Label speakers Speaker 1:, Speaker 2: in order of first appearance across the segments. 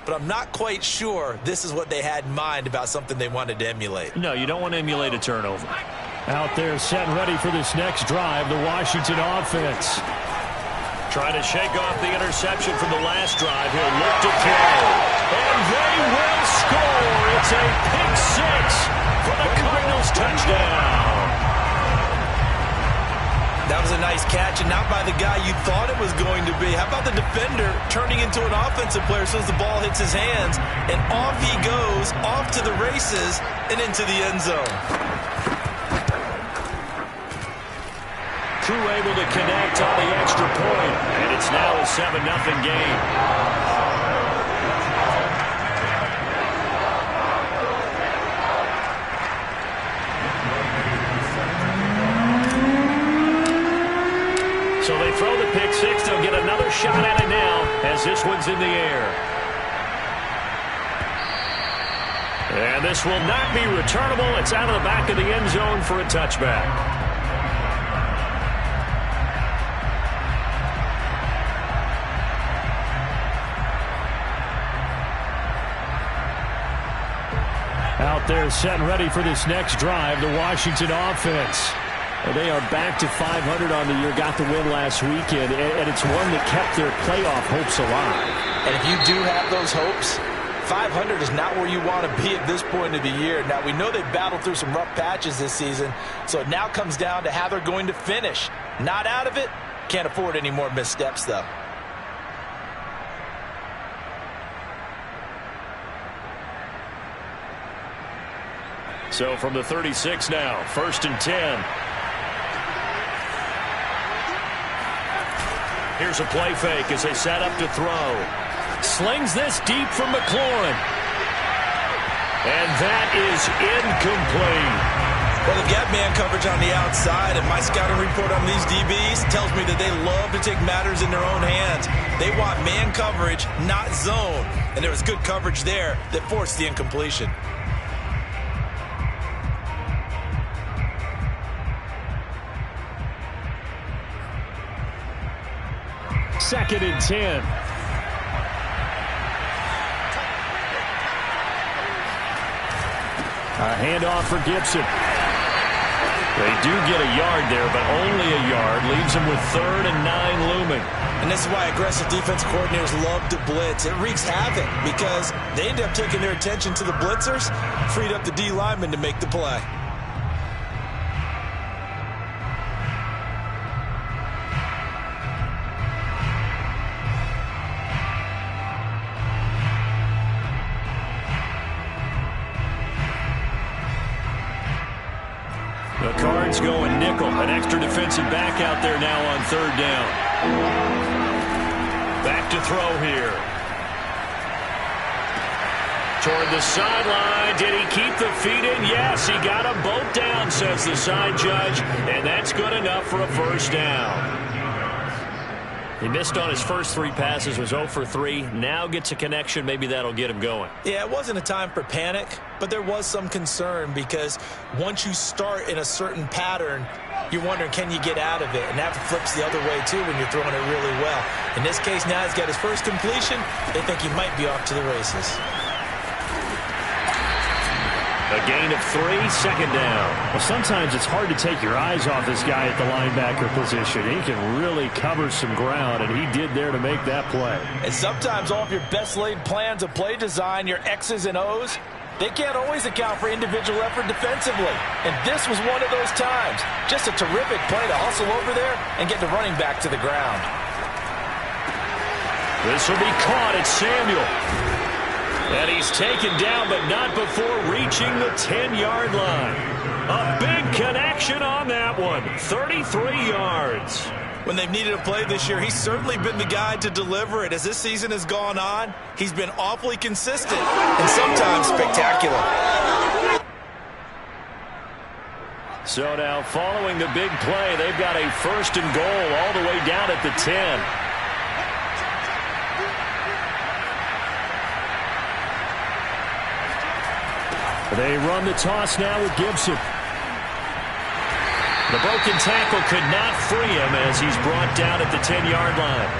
Speaker 1: but I'm not quite sure this is what they had in mind about something they wanted to emulate.
Speaker 2: No, you don't want to emulate a turnover.
Speaker 3: Out there set and ready for this next drive, the Washington offense.
Speaker 2: Trying to shake off the interception from the last drive. He'll look to throw. And they will score. It's a pick six for the Cardinals touchdown.
Speaker 1: That was a nice catch, and not by the guy you thought it was going to be. How about the defender turning into an offensive player as soon as the ball hits his hands, and off he goes, off to the races, and into the end zone.
Speaker 2: Crew able to connect on the extra point, and it's now a 7-0 game. So they throw the pick six. They'll get another shot at it now as this one's in the air. And this will not be returnable. It's out of the back of the end zone for a touchback.
Speaker 3: Out there set and ready for this next drive, the Washington offense. They are back to 500 on the year, got the win last weekend, and it's one that kept their playoff hopes alive.
Speaker 1: And if you do have those hopes, 500 is not where you want to be at this point of the year. Now, we know they've battled through some rough patches this season, so it now comes down to how they're going to finish. Not out of it, can't afford any more missteps, though.
Speaker 2: So from the 36 now, 1st and 10. Here's a play fake as they set up to throw. Slings this deep from McLaurin. And that is incomplete.
Speaker 1: Well, they've got man coverage on the outside, and my scouting report on these DBs tells me that they love to take matters in their own hands. They want man coverage, not zone. And there was good coverage there that forced the incompletion.
Speaker 3: 2nd and 10. A handoff for Gibson.
Speaker 2: They do get a yard there, but only a yard. Leaves them with 3rd and 9 looming.
Speaker 1: And this is why aggressive defensive coordinators love to blitz. It wreaks havoc because they end up taking their attention to the blitzers, freed up the D lineman to make the play.
Speaker 2: The Cards going nickel. An extra defensive back out there now on 3rd down. Back to throw here. Toward the sideline. Did he keep the feet in? Yes, he got them both down, says the side judge. And that's good enough for a 1st down. He missed on his first 3 passes, was 0 for 3. Now gets a connection. Maybe that'll get him going.
Speaker 1: Yeah, it wasn't a time for panic, but there was some concern because once you start in a certain pattern, you're wondering, can you get out of it? And that flips the other way, too, when you're throwing it really well. In this case, now he's got his first completion. They think he might be off to the races.
Speaker 2: A gain of 3, 2nd down.
Speaker 3: Well, sometimes it's hard to take your eyes off this guy at the linebacker position. He can really cover some ground, and he did there to make that play.
Speaker 1: And sometimes all of your best laid plans of play design, your X's and O's, they can't always account for individual effort defensively. And this was one of those times. Just a terrific play to hustle over there and get the running back to the ground.
Speaker 2: This will be caught. It's Samuel. And he's taken down, but not before reaching the 10-yard line. A big connection on that one. 33 yards.
Speaker 1: When they've needed a play this year, he's certainly been the guy to deliver it. As this season has gone on, he's been awfully consistent and sometimes spectacular.
Speaker 2: So now following the big play, they've got a 1st and goal all the way down at the 10.
Speaker 3: They run the toss now with Gibson.
Speaker 2: The broken tackle could not free him as he's brought down at the 10-yard line.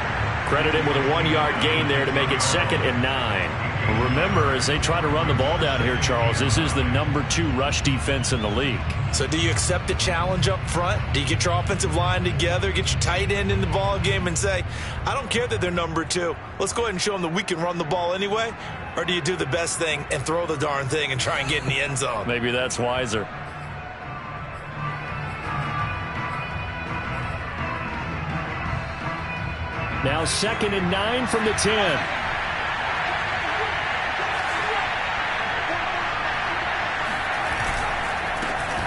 Speaker 2: Credit him with a 1-yard gain there to make it 2nd and 9.
Speaker 3: Remember, as they try to run the ball down here, Charles, this is the #2 rush defense in the league.
Speaker 1: So do you accept the challenge up front? Do you get your offensive line together, get your tight end in the ball game and say, I don't care that they're #2. Let's go ahead and show them that we can run the ball anyway? Or do you do the best thing and throw the darn thing and try and get in the end zone?
Speaker 3: Maybe that's wiser. Now 2nd and 9 from the 10.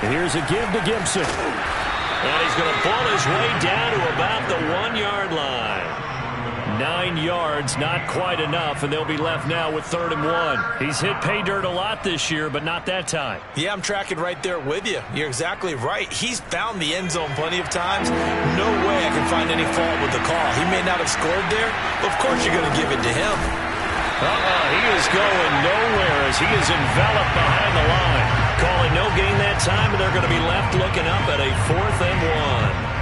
Speaker 3: And here's a give to Gibson.
Speaker 2: And he's going to pull his way down to about the 1-yard line.
Speaker 3: 9 yards, not quite enough, and they'll be left now with 3rd and 1. He's hit pay dirt a lot this year, but not that time.
Speaker 1: Yeah, I'm tracking right there with you. You're exactly right. He's found the end zone plenty of times. No way I can find any fault with the call. He may not have scored there, but of course you're going to give it to him.
Speaker 2: He is going nowhere as he is enveloped behind the line. Calling no gain that time, and they're going to be left looking up at a 4th and 1.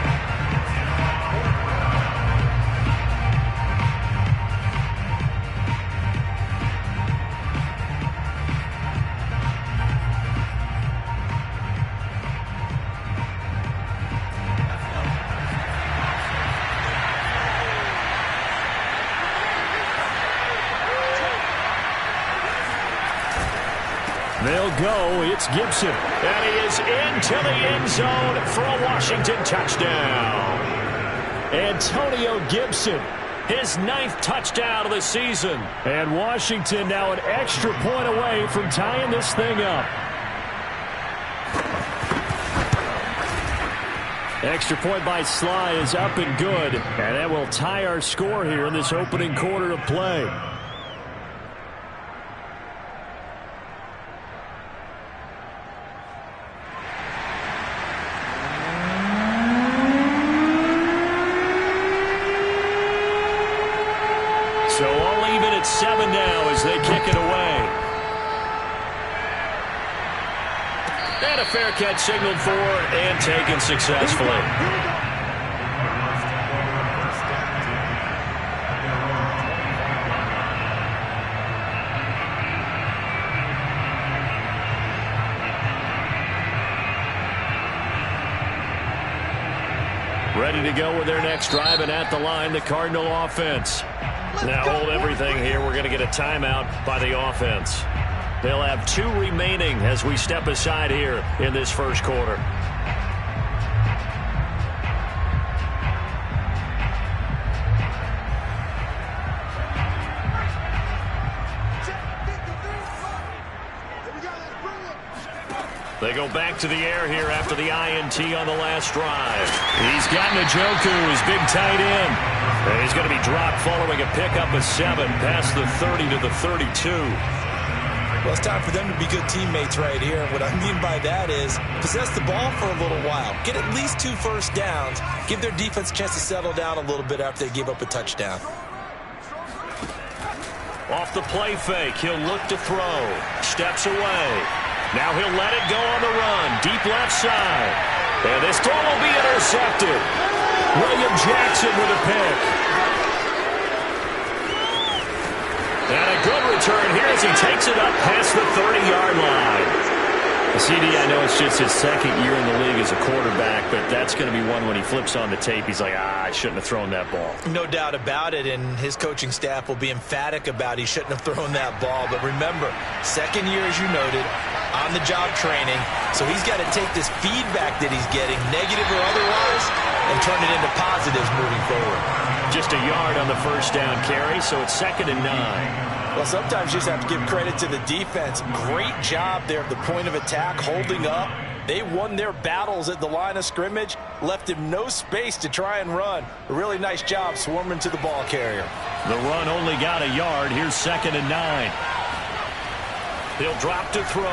Speaker 3: They'll go. It's Gibson.
Speaker 2: And he is into the end zone for a Washington touchdown.
Speaker 3: Antonio Gibson,
Speaker 2: his 9th touchdown of the season.
Speaker 3: And Washington now an extra point away from tying this thing up. Extra point by Sly is up and good. And that will tie our score here in this opening quarter of play.
Speaker 2: So all even at 7 now as they kick it away. And a fair catch signaled for and taken successfully.
Speaker 3: Ready to go with their next drive, and at the line, the Cardinal offense.
Speaker 2: Now hold everything here. We're going to get a timeout by the offense.
Speaker 3: They'll have 2 remaining as we step aside here in this first quarter.
Speaker 2: They go back to the air here after the INT on the last drive.
Speaker 3: He's got Njoku, his big tight end.
Speaker 2: And he's going to be dropped following a pickup of 7 past the 30 to the 32.
Speaker 1: Well, it's time for them to be good teammates right here. And what I mean by that is possess the ball for a little while. Get at least 2 first downs. Give their defense a chance to settle down a little bit after they give up a touchdown.
Speaker 2: Off the play fake, he'll look to throw. Steps away. Now he'll let it go on the run. Deep left side. And this throw will be intercepted. William Jackson with a pick. And a good return here as he takes it up past the 30-yard line.
Speaker 3: CD, I know it's just his 2nd year in the league as a quarterback, but that's going to be one when he flips on the tape, he's like, I shouldn't have thrown that ball.
Speaker 1: No doubt about it, and his coaching staff will be emphatic about he shouldn't have thrown that ball. But remember, 2nd year, as you noted, on-the-job training, so he's got to take this feedback that he's getting, negative or otherwise, and turn it into positives moving forward.
Speaker 2: Just a yard on the first down carry, so it's 2nd and 9.
Speaker 1: Well, sometimes you just have to give credit to the defense. Great job there at the point of attack, holding up. They won their battles at the line of scrimmage, left him no space to try and run. A really nice job swarming to the ball carrier.
Speaker 3: The run only got a yard. Here's 2nd and 9.
Speaker 2: He'll drop to throw.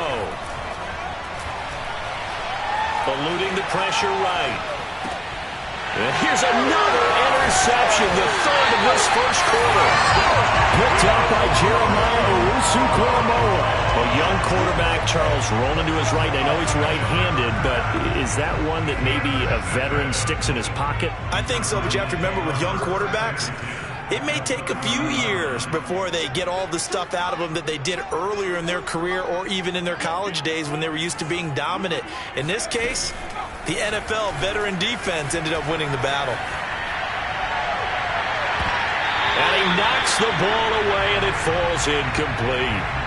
Speaker 2: Eluding the pressure right. And here's another interception, the 3rd of this first quarter.
Speaker 3: Picked up by Jeremiah Owusu-Koramoah.
Speaker 2: A young quarterback, Charles, rolling to his right. I know he's right-handed, but is that one that maybe a veteran sticks in his pocket?
Speaker 1: I think so, but you have to remember with young quarterbacks, it may take a few years before they get all the stuff out of them that they did earlier in their career or even in their college days when they were used to being dominant. In this case, the NFL veteran defense ended up winning the battle.
Speaker 2: And he knocks the ball away, and it falls incomplete.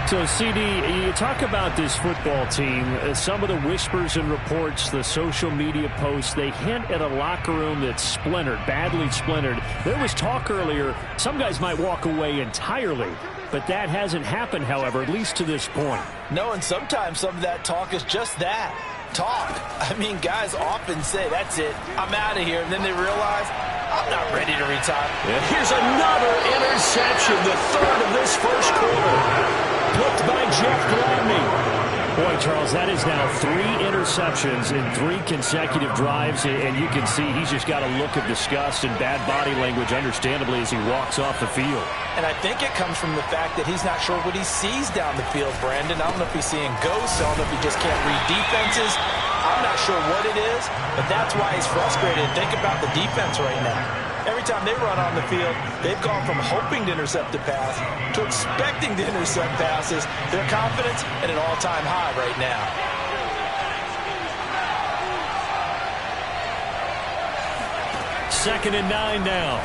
Speaker 3: So, CD, you talk about this football team, some of the whispers and reports, the social media posts, they hint at a locker room that's splintered, badly splintered. There was talk earlier, some guys might walk away entirely, but that hasn't happened, however, at least to this point.
Speaker 1: No, and sometimes some of that talk is just that, talk. I mean, guys often say, that's it, I'm out of here, and then they realize, I'm not ready to retire.
Speaker 2: And here's another interception, the third of this first quarter. Blocked by Jeff Gladney.
Speaker 3: Boy, Charles, that is now 3 interceptions in 3 consecutive drives, and you can see he's just got a look of disgust and bad body language, understandably, as he walks off the field.
Speaker 1: And I think it comes from the fact that he's not sure what he sees down the field, Brandon. I don't know if he's seeing ghosts. I don't know if he just can't read defenses. I'm not sure what it is, but that's why he's frustrated. Think about the defense right now. Every time they run on the field, they've gone from hoping to intercept a pass to expecting to intercept passes. Their confidence at an all-time high right now.
Speaker 3: Second and 9 now.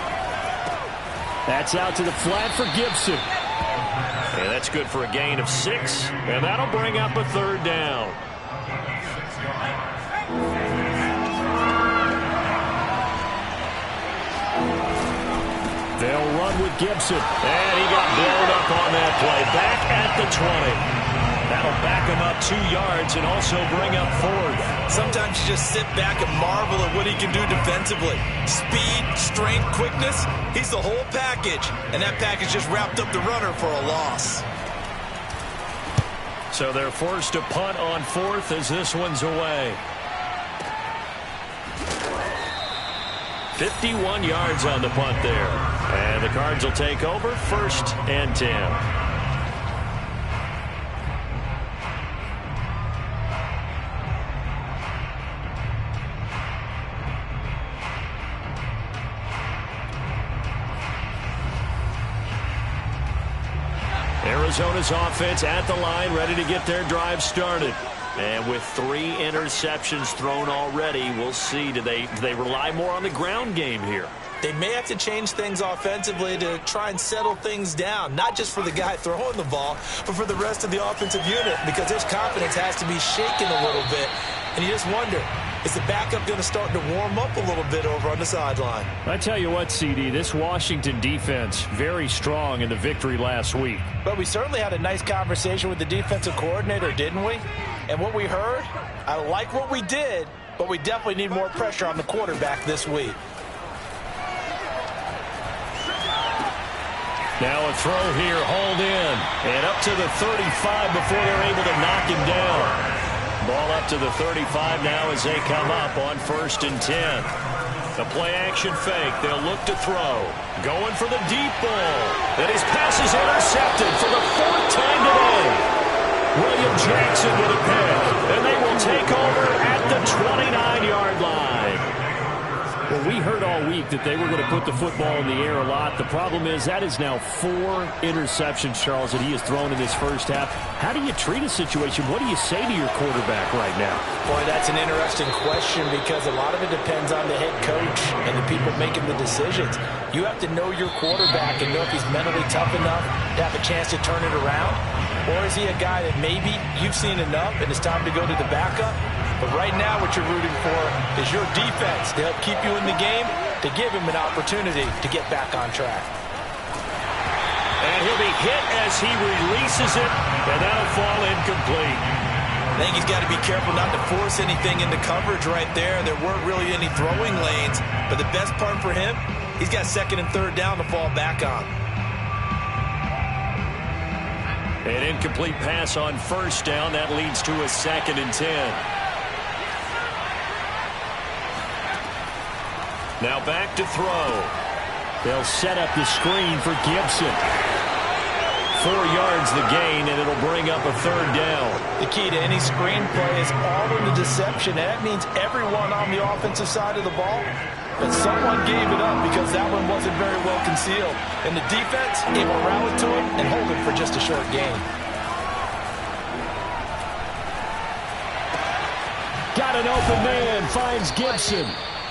Speaker 3: That's out to the flat for Gibson.
Speaker 2: And that's good for a gain of 6, and that'll bring up a third down.
Speaker 3: They'll run with Gibson.
Speaker 2: And he got blown up on that play. Back at the 20. That'll back him up 2 yards and also bring up 4th.
Speaker 1: Sometimes you just sit back and marvel at what he can do defensively. Speed, strength, quickness, he's the whole package. And that package just wrapped up the runner for a loss.
Speaker 2: So they're forced to punt on 4th as this one's away. 51 yards on the punt there. And the Cards will take over, 1st and 10. Arizona's offense at the line, ready to get their drive started. And with 3 interceptions thrown already, we'll see. Do they rely more on the ground game here?
Speaker 1: They may have to change things offensively to try and settle things down, not just for the guy throwing the ball, but for the rest of the offensive unit, because his confidence has to be shaken a little bit. And you just wonder, is the backup going to start to warm up a little bit over on the sideline?
Speaker 3: I tell you what, CD, this Washington defense, very strong in the victory last week.
Speaker 1: But we certainly had a nice conversation with the defensive coordinator, didn't we? And what we heard, I like what we did, but we definitely need more pressure on the quarterback this week.
Speaker 2: Now a throw here, hauled in, and up to the 35 before they're able to knock him down. Ball up to the 35 now as they come up on 1st and 10. The play-action fake, they'll look to throw. Going for the deep ball. And his pass is intercepted for the 4th time today. William Jackson with a pick, and they will take over at the 29-yard line.
Speaker 3: Well, we heard all week that they were going to put the football in the air a lot. The problem is that is now 4 interceptions, Charles, that he has thrown in this first half. How do you treat a situation? What do you say to your quarterback right now?
Speaker 1: Boy, that's an interesting question because a lot of it depends on the head coach and the people making the decisions. You have to know your quarterback and know if he's mentally tough enough to have a chance to turn it around. Or is he a guy that maybe you've seen enough and it's time to go to the backup? But right now what you're rooting for is your defense to help keep you in the game, to give him an opportunity to get back on track.
Speaker 2: And he'll be hit as he releases it, and that'll fall incomplete.
Speaker 1: I think he's got to be careful not to force anything into coverage right there. There weren't really any throwing lanes, but the best part for him, he's got 2nd and 3rd down to fall back on.
Speaker 2: An incomplete pass on 1st down. That leads to a 2nd and 10. Now back to throw.
Speaker 3: They'll set up the screen for Gibson.
Speaker 2: 4 yards the gain, and it'll bring up a 3rd down.
Speaker 1: The key to any screen play is all in the deception. And that means everyone on the offensive side of the ball but someone gave it up because that one wasn't very well concealed. And the defense able to rally to him and hold him for just a short gain.
Speaker 3: Got an open man, finds Gibson.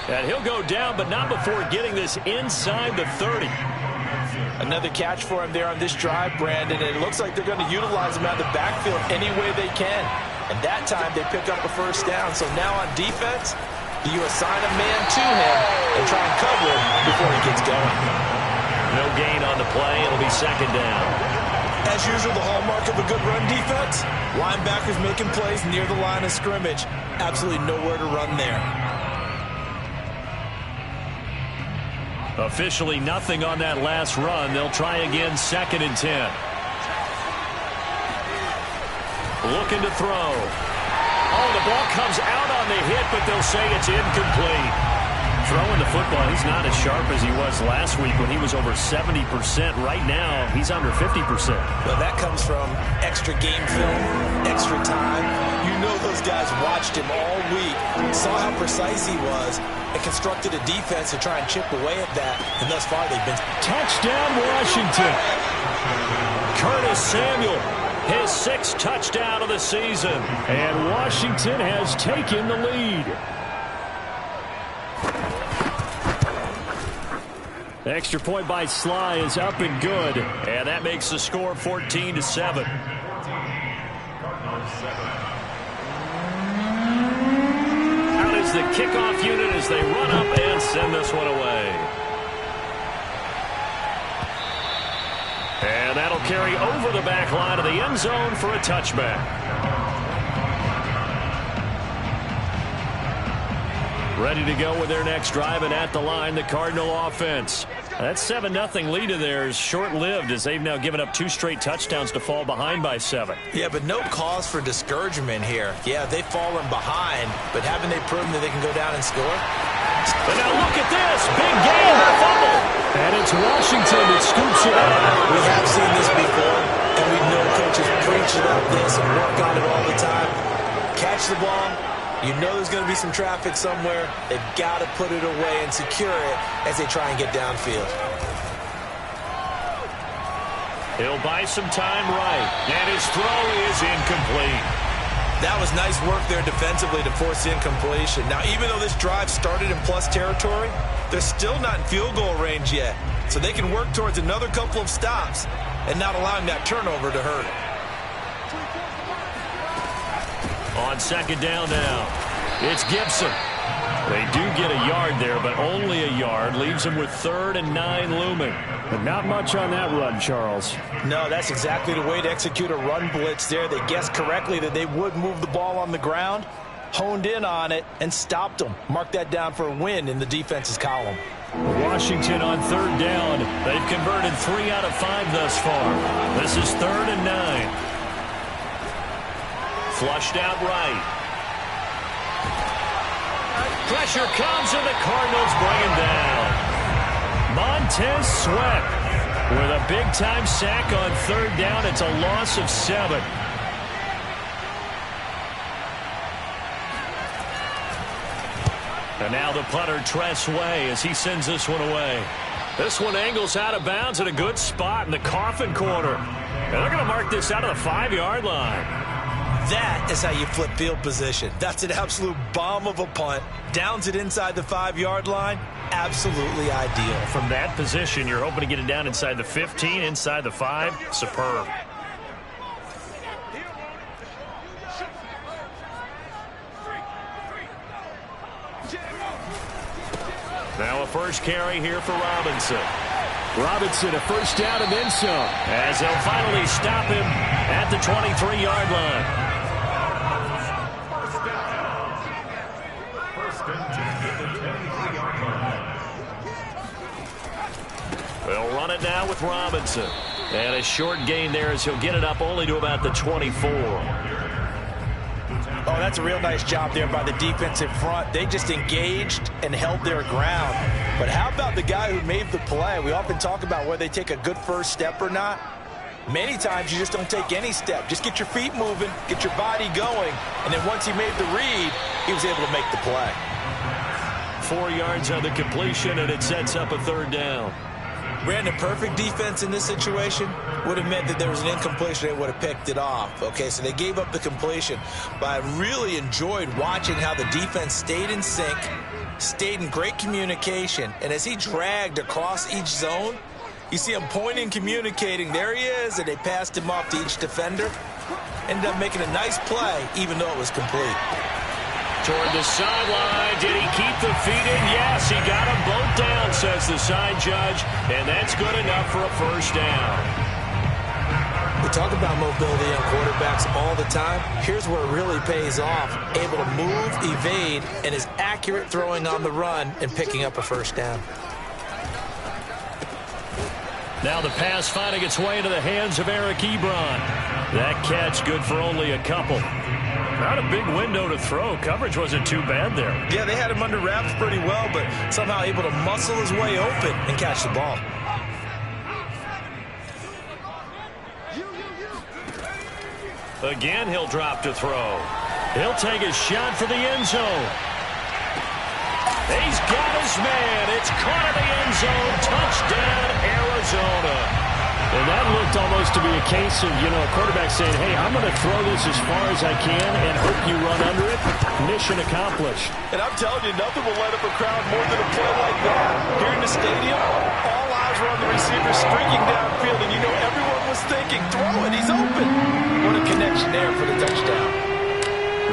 Speaker 3: And he'll go down, but not before getting this inside the 30.
Speaker 1: Another catch for him there on this drive, Brandon, and it looks like they're going to utilize him out of the backfield any way they can. And that time they pick up a first down. So now on defense, you assign a man to him and try and cover him before he gets going.
Speaker 2: No gain on the play. It'll be second down.
Speaker 1: As usual, the hallmark of a good run defense, linebackers making plays near the line of scrimmage. Absolutely nowhere to run there.
Speaker 2: Officially nothing on that last run. They'll try again, 2nd and 10. Looking to throw. Oh, the ball comes out on the hit, but they'll say it's incomplete. Throwing the football, he's not as sharp as he was last week when he was over 70%. Right now, he's under 50%.
Speaker 1: Well, that comes from extra game film, extra time. You know those guys watched him all week, saw how precise he was, and constructed a defense to try and chip away at that. And thus far, they've been...
Speaker 3: Touchdown, Washington.
Speaker 2: Curtis Samuel, his 6th touchdown of the season.
Speaker 3: And Washington has taken the lead. Extra point by Sly is up and good.
Speaker 2: And that makes the score 14-7. Out is the kickoff unit as they run up and send this one away. And that'll carry over the back line of the end zone for a touchback. Ready to go with their next drive, and at the line, the Cardinal offense. That 7-0 lead of theirs short-lived as they've now given up 2 straight touchdowns to fall behind by 7.
Speaker 1: Yeah, but no cause for discouragement here. Yeah, they've fallen behind, but haven't they proven that they can go down and score?
Speaker 2: But now look at this. Big gain, the fumble.
Speaker 3: And it's Washington that scoops it up.
Speaker 1: We have seen this before, and we know coaches preach about this and work on it all the time. Catch the ball. You know there's going to be some traffic somewhere. They've got to put it away and secure it as they try and get downfield.
Speaker 2: He'll buy some time right, and his throw is incomplete.
Speaker 1: That was nice work there defensively to force the incompletion. Now, even though this drive started in plus territory, they're still not in field goal range yet. So they can work towards another couple of stops and not allowing that turnover to hurt.
Speaker 2: On 2nd down now, it's Gibson. They do get a yard there, but only a yard. Leaves them with 3rd and 9 looming.
Speaker 3: But not much on that run, Charles.
Speaker 1: No, that's exactly the way to execute a run blitz there. They guessed correctly that they would move the ball on the ground, honed in on it, and stopped them. Mark that down for a win in the defense's column.
Speaker 3: Washington on 3rd down.
Speaker 2: They've converted 3 out of 5 thus far. This is 3rd and 9. Flushed out right. Pressure comes, and the Cardinals bring him down. Montez Sweat with a big-time sack on 3rd down. It's a loss of 7. And now the punter, Tress Way, as he sends this one away. This one angles out of bounds at a good spot in the coffin corner. And they're going to mark this out of the 5-yard line.
Speaker 1: That is how you flip field position. That's an absolute bomb of a punt. Downs it inside the 5-yard line. Absolutely ideal.
Speaker 2: From that position, you're hoping to get it down inside the 15, inside the 5. Superb. Now a first carry here for Robinson.
Speaker 3: Robinson, a first down and then some.
Speaker 2: As they'll finally stop him at the 23-yard line. They'll run it now with Robinson. And a short gain there as he'll get it up only to about the 24.
Speaker 1: Oh, that's a real nice job there by the defensive front. They just engaged and held their ground. But how about the guy who made the play? We often talk about whether they take a good first step or not. Many times you just don't take any step. Just get your feet moving, get your body going, and then once he made the read, he was able to make the play.
Speaker 2: 4 yards on the completion, and it sets up a 3rd down.
Speaker 1: Brandon, perfect defense in this situation would have meant that there was an incompletion. They would have picked it off. Okay, so they gave up the completion. But I really enjoyed watching how the defense stayed in sync, stayed in great communication, and as he dragged across each zone, you see him pointing, communicating. There he is, and they passed him off to each defender. Ended up making a nice play, even though it was complete.
Speaker 2: Toward the sideline. Did he keep the feet in? Yes, he got them both down, says the side judge, and that's good enough for a 1st down.
Speaker 1: We talk about mobility on quarterbacks all the time. Here's where it really pays off. Able to move, evade, and is accurate throwing on the run and picking up a 1st down.
Speaker 3: Now the pass finding its way into the hands of Eric Ebron. That catch good for only a couple. Not a big window to throw. Coverage wasn't too bad there.
Speaker 1: Yeah, they had him under wraps pretty well, but somehow able to muscle his way open and catch the ball.
Speaker 2: Again, he'll drop to throw.
Speaker 3: He'll take a shot for the end zone.
Speaker 2: He's got his man. It's caught in the end zone. Touchdown, Arizona.
Speaker 3: And that looked almost to be a case of, a quarterback saying, hey, I'm going to throw this as far as I can and hope you run under it. Mission accomplished.
Speaker 1: And I'm telling you, nothing will light up a crowd more than a play like that. Here in the stadium, all eyes were on the receiver streaking downfield, and everyone was thinking, throw it, he's open. What a connection there for the touchdown.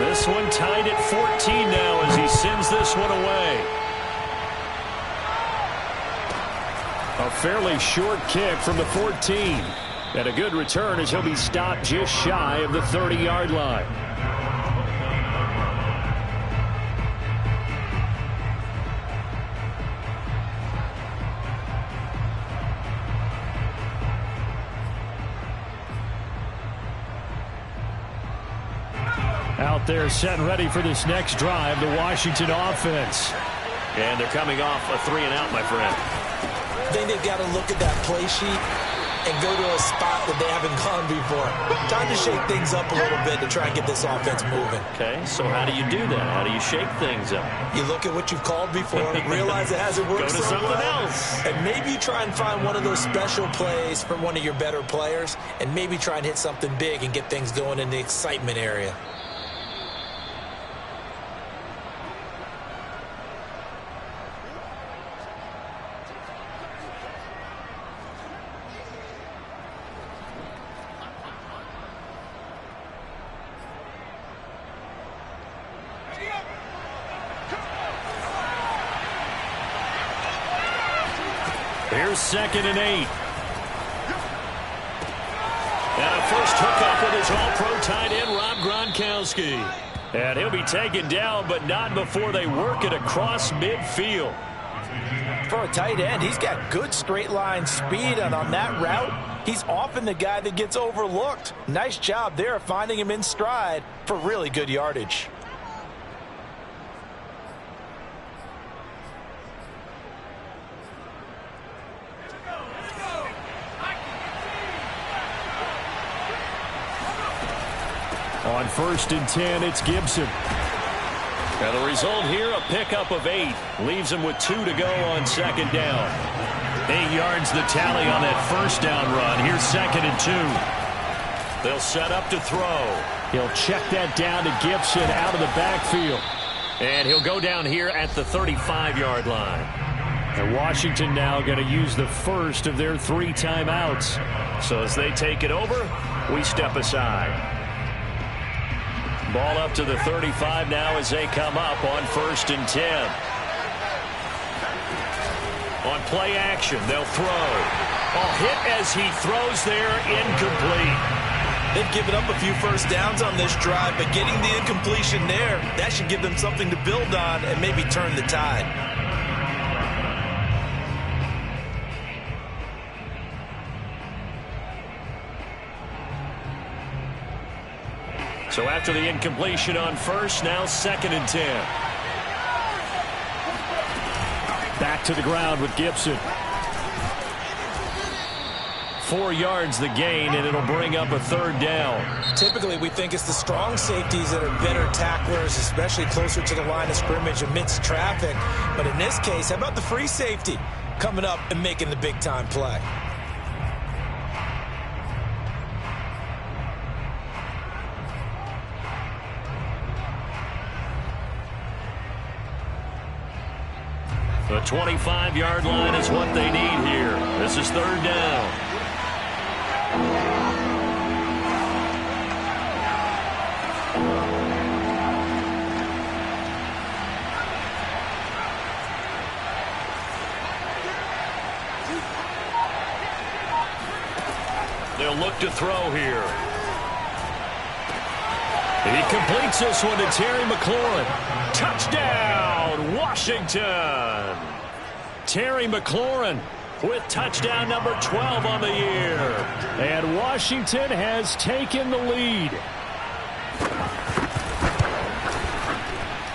Speaker 3: This one tied at 14 now as he sends this one away. A fairly short kick from the 14. And a good return as he'll be stopped just shy of the 30-yard line. Out there set and ready for this next drive, the Washington offense.
Speaker 2: And they're coming off a 3-and-out, my friend.
Speaker 1: I think they've got to look at that play sheet and go to a spot that they haven't gone before. Time to shake things up a little bit to try and get this offense moving.
Speaker 2: Okay, so how do you do that? How do you shake things up?
Speaker 1: You look at what you've called before, realize it hasn't worked
Speaker 2: Go to
Speaker 1: so
Speaker 2: something
Speaker 1: well,
Speaker 2: else.
Speaker 1: and maybe try and find one of those special plays from one of your better players, and maybe try and hit something big and get things going in the excitement area.
Speaker 3: Here's 2nd and 8.
Speaker 2: And a first hookup with his all-pro tight end, Rob Gronkowski.
Speaker 3: And he'll be taken down, but not before they work it across midfield.
Speaker 1: For a tight end, he's got good straight line speed, and on that route, he's often the guy that gets overlooked. Nice job there finding him in stride for really good yardage.
Speaker 3: On 1st and 10, it's Gibson.
Speaker 2: And the result here, a pickup of 8. Leaves him with 2 to go on 2nd down.
Speaker 3: 8 yards the tally on that 1st down run. Here's 2nd and 2.
Speaker 2: They'll set up to throw.
Speaker 3: He'll check that down to Gibson out of the backfield.
Speaker 2: And he'll go down here at the 35-yard line.
Speaker 3: And Washington now going to use the first of their 3 timeouts.
Speaker 2: So as they take it over, we step aside. Ball up to the 35 now as they come up on 1st and 10. On play action, they'll throw. Hit as he throws there, incomplete.
Speaker 1: They've given up a few first downs on this drive, but getting the incompletion there, that should give them something to build on and maybe turn the tide.
Speaker 3: So after the incompletion on 1st, now 2nd and 10. Back to the ground with Gibson. 4 yards the gain, and it'll bring up a 3rd down.
Speaker 1: Typically, we think it's the strong safeties that are better tacklers, especially closer to the line of scrimmage amidst traffic. But in this case, how about the free safety coming up and making the big-time play?
Speaker 2: The 25-yard line is what they need here. This is 3rd down. They'll look to throw here. He completes this one to Terry McLaurin. Touchdown, Washington. Terry McLaurin with touchdown number 12 on the year.
Speaker 3: And Washington has taken the lead.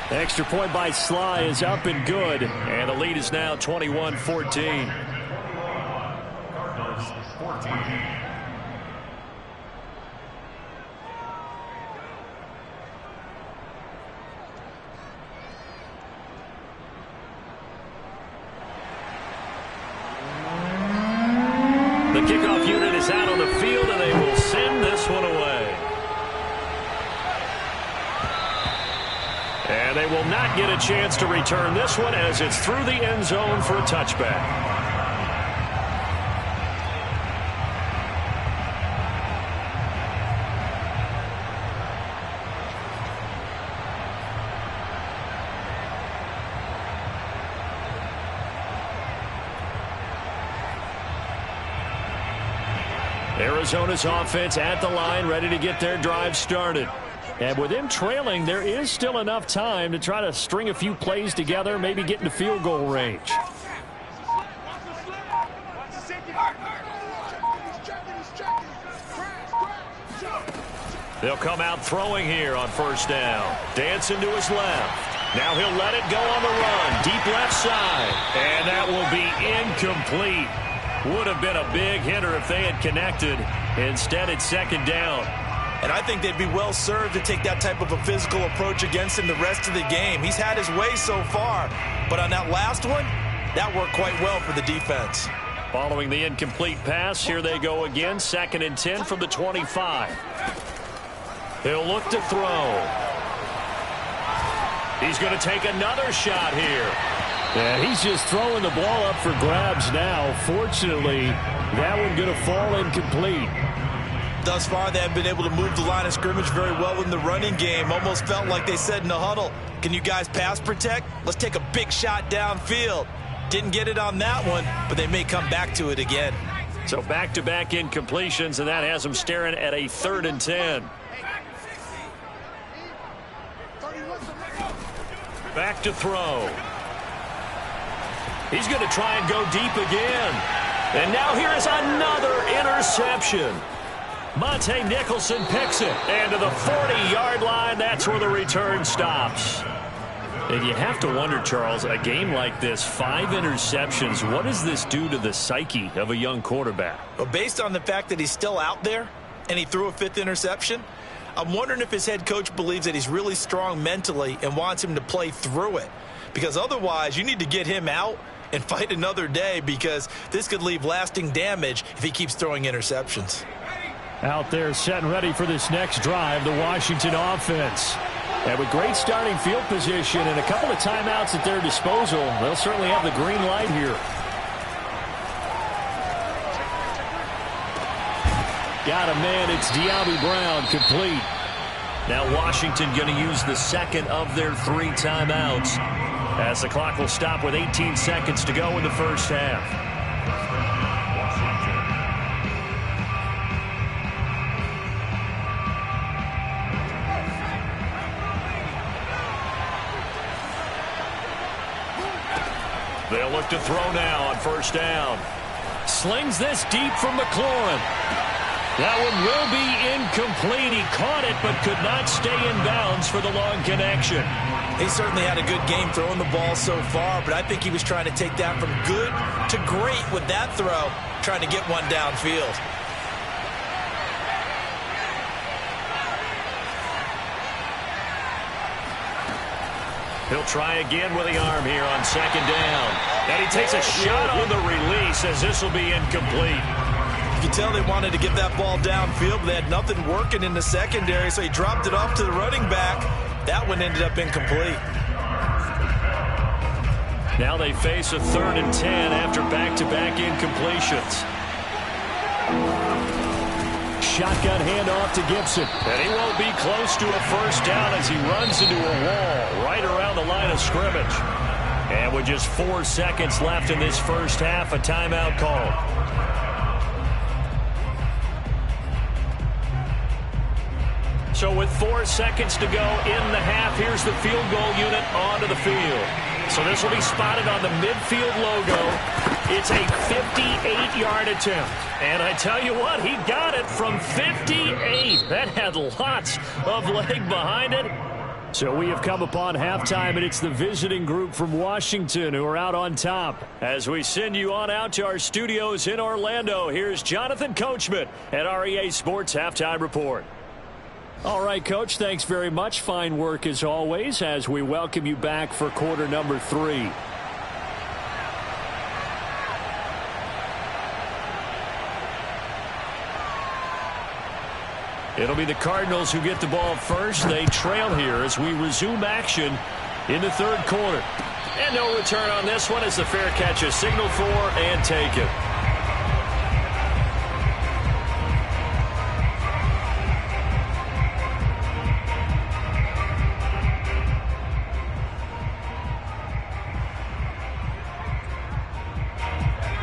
Speaker 3: Extra point by Sly is up and good.
Speaker 2: And the lead is now 21-14. The kickoff unit is out on the field, and they will send this one away. And they will not get a chance to return this one as it's through the end zone for a touchback. Arizona's offense at the line, ready to get their drive started.
Speaker 3: And with them trailing, there is still enough time to try to string a few plays together, maybe get into field goal range.
Speaker 2: They'll come out throwing here on 1st down. Dancing to his left. Now he'll let it go on the run. Deep left side. And that will be incomplete. Would have been a big hitter if they had connected. Instead, it's 2nd down.
Speaker 1: And I think they'd be well served to take that type of a physical approach against him the rest of the game. He's had his way so far, but on that last one, that worked quite well for the defense.
Speaker 2: Following the incomplete pass, here they go again. 2nd and 10 from the 25. He'll look to throw. He's going to take another shot here.
Speaker 3: Yeah, he's just throwing the ball up for grabs now. Fortunately, that one going to fall incomplete.
Speaker 1: Thus far, they have been able to move the line of scrimmage very well in the running game. Almost felt like they said in the huddle, can you guys pass protect? Let's take a big shot downfield. Didn't get it on that one, but they may come back to it again.
Speaker 2: So back-to-back incompletions, and that has them staring at a 3rd and 10. Back to throw. He's going to try and go deep again. And now here is another interception. Monte Nicholson picks it. And to the 40-yard line, that's where the return stops. And you have to wonder, Charles, a game like this, 5 interceptions, what does this do to the psyche of a young quarterback?
Speaker 1: Well, based on the fact that he's still out there and he threw a 5th interception, I'm wondering if his head coach believes that he's really strong mentally and wants him to play through it. Because otherwise, you need to get him out and fight another day, because this could leave lasting damage if he keeps throwing interceptions.
Speaker 3: Out there set and ready for this next drive, the Washington offense. And with great starting field position and a couple of timeouts at their disposal, they'll certainly have the green light here. Got a man, it's De'Ami Brown, complete.
Speaker 2: Now Washington going to use the 2nd of their 3 timeouts, as the clock will stop with 18 seconds to go in the 1st half. They'll look to throw now on 1st down. Slings this deep from McLaurin. That one will be incomplete. He caught it but could not stay in bounds for the long connection.
Speaker 1: He certainly had a good game throwing the ball so far, but I think he was trying to take that from good to great with that throw, trying to get one downfield.
Speaker 2: He'll try again with the arm here on second down. And he takes a shot on the release as this will be incomplete.
Speaker 1: You can tell they wanted to get that ball downfield, but they had nothing working in the secondary, so he dropped it off to the running back. That one ended up incomplete.
Speaker 2: Now they face a 3rd and 10 after back-to-back incompletions.
Speaker 3: Shotgun handoff to Gibson.
Speaker 2: And he won't be close to a first down as he runs into a wall right around the line of scrimmage. And with just 4 seconds left in this first half, a timeout called. So with 4 seconds to go in the half, here's the field goal unit onto the field. So this will be spotted on the midfield logo. It's a 58-yard attempt. And I tell you what, he got it from 58. That had lots of leg behind it.
Speaker 3: So we have come upon halftime, and it's the visiting group from Washington who are out on top.
Speaker 2: As we send you on out to our studios in Orlando, here's Jonathan Coachman at REA Sports Halftime Report.
Speaker 3: All right, Coach, thanks very much. Fine work as always as we welcome you back for quarter number 3. It'll be the Cardinals who get the ball first. They trail here as we resume action in the 3rd quarter.
Speaker 2: And no return on this one as the fair catch is signaled for and taken.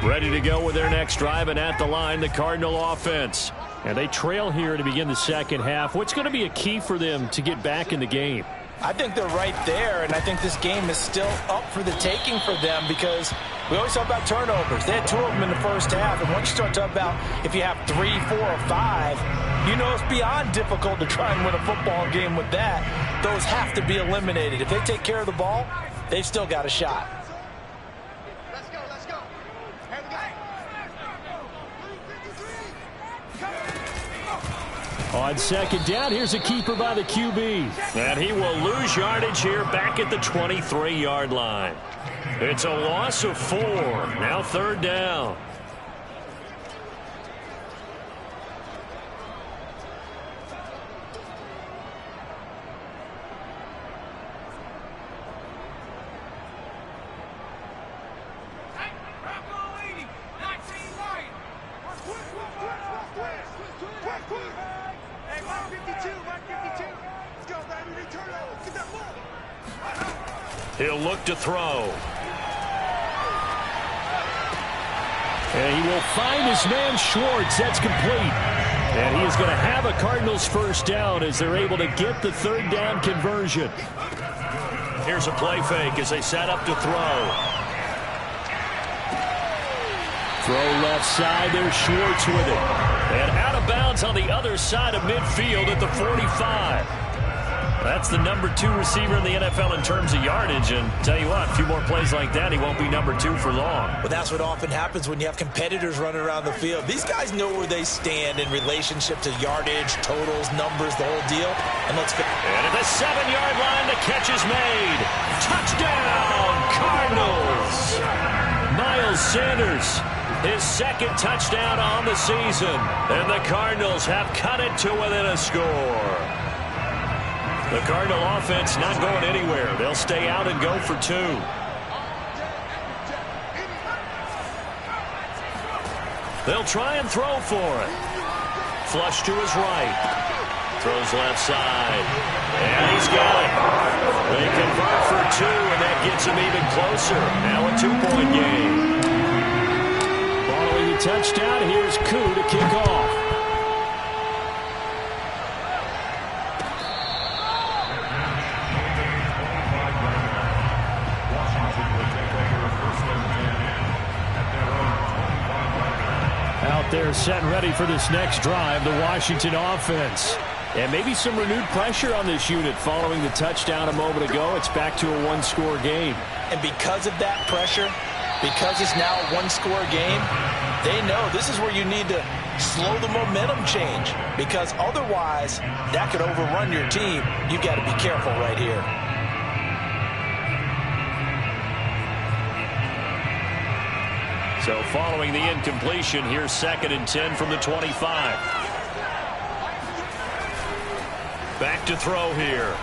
Speaker 2: Ready to go with their next drive, and at the line, the Cardinal offense.
Speaker 3: And they trail here to begin the second half. What's going to be a key for them to get back in the game?
Speaker 1: I think they're right there, and I think this game is still up for the taking for them because we always talk about turnovers. They had 2 of them in the first half, and once you start talking about if you have 3, 4, or 5, you know it's beyond difficult to try and win a football game with that. Those have to be eliminated. If they take care of the ball, they've still got a shot.
Speaker 3: On second down, here's a keeper by the QB.
Speaker 2: And he will lose yardage here back at the 23-yard line. It's a loss of 4. Now 3rd down. He'll look to throw.
Speaker 3: And he will find his man Schwartz. That's complete. And he is going to have a Cardinals first down as they're able to get the 3rd down conversion.
Speaker 2: Here's a play fake as they set up to throw.
Speaker 3: Throw left side. There's Schwartz with it.
Speaker 2: And out of bounds on the other side of midfield at the 45. That's the number 2 receiver in the NFL in terms of yardage. And tell you what, a few more plays like that, he won't be number 2 for long.
Speaker 1: Well, that's what often happens when you have competitors running around the field. These guys know where they stand in relationship to yardage, totals, numbers, the whole deal. And let's go.
Speaker 2: And at the 7-yard line, the catch is made. Touchdown, Cardinals! Miles Sanders, his 2nd touchdown on the season. And the Cardinals have cut it to within a score. The Cardinal offense not going anywhere. They'll stay out and go for 2. They'll try and throw for it. Flush to his right. Throws left side. And he's got it. They convert for 2, and that gets him even closer. Now a 2-point game.
Speaker 3: Following the touchdown, here's Koo to kick off. They're set and ready for this next drive, the Washington offense. And maybe some renewed pressure on this unit following the touchdown a moment ago. It's back to a 1-score game.
Speaker 1: And because of that pressure, because it's now a 1-score game, They know this is where you need to slow the momentum change, because otherwise that could overrun your team. You've got to be careful right here.
Speaker 2: So following the incompletion, here's 2nd and 10 from the 25. Back to throw here.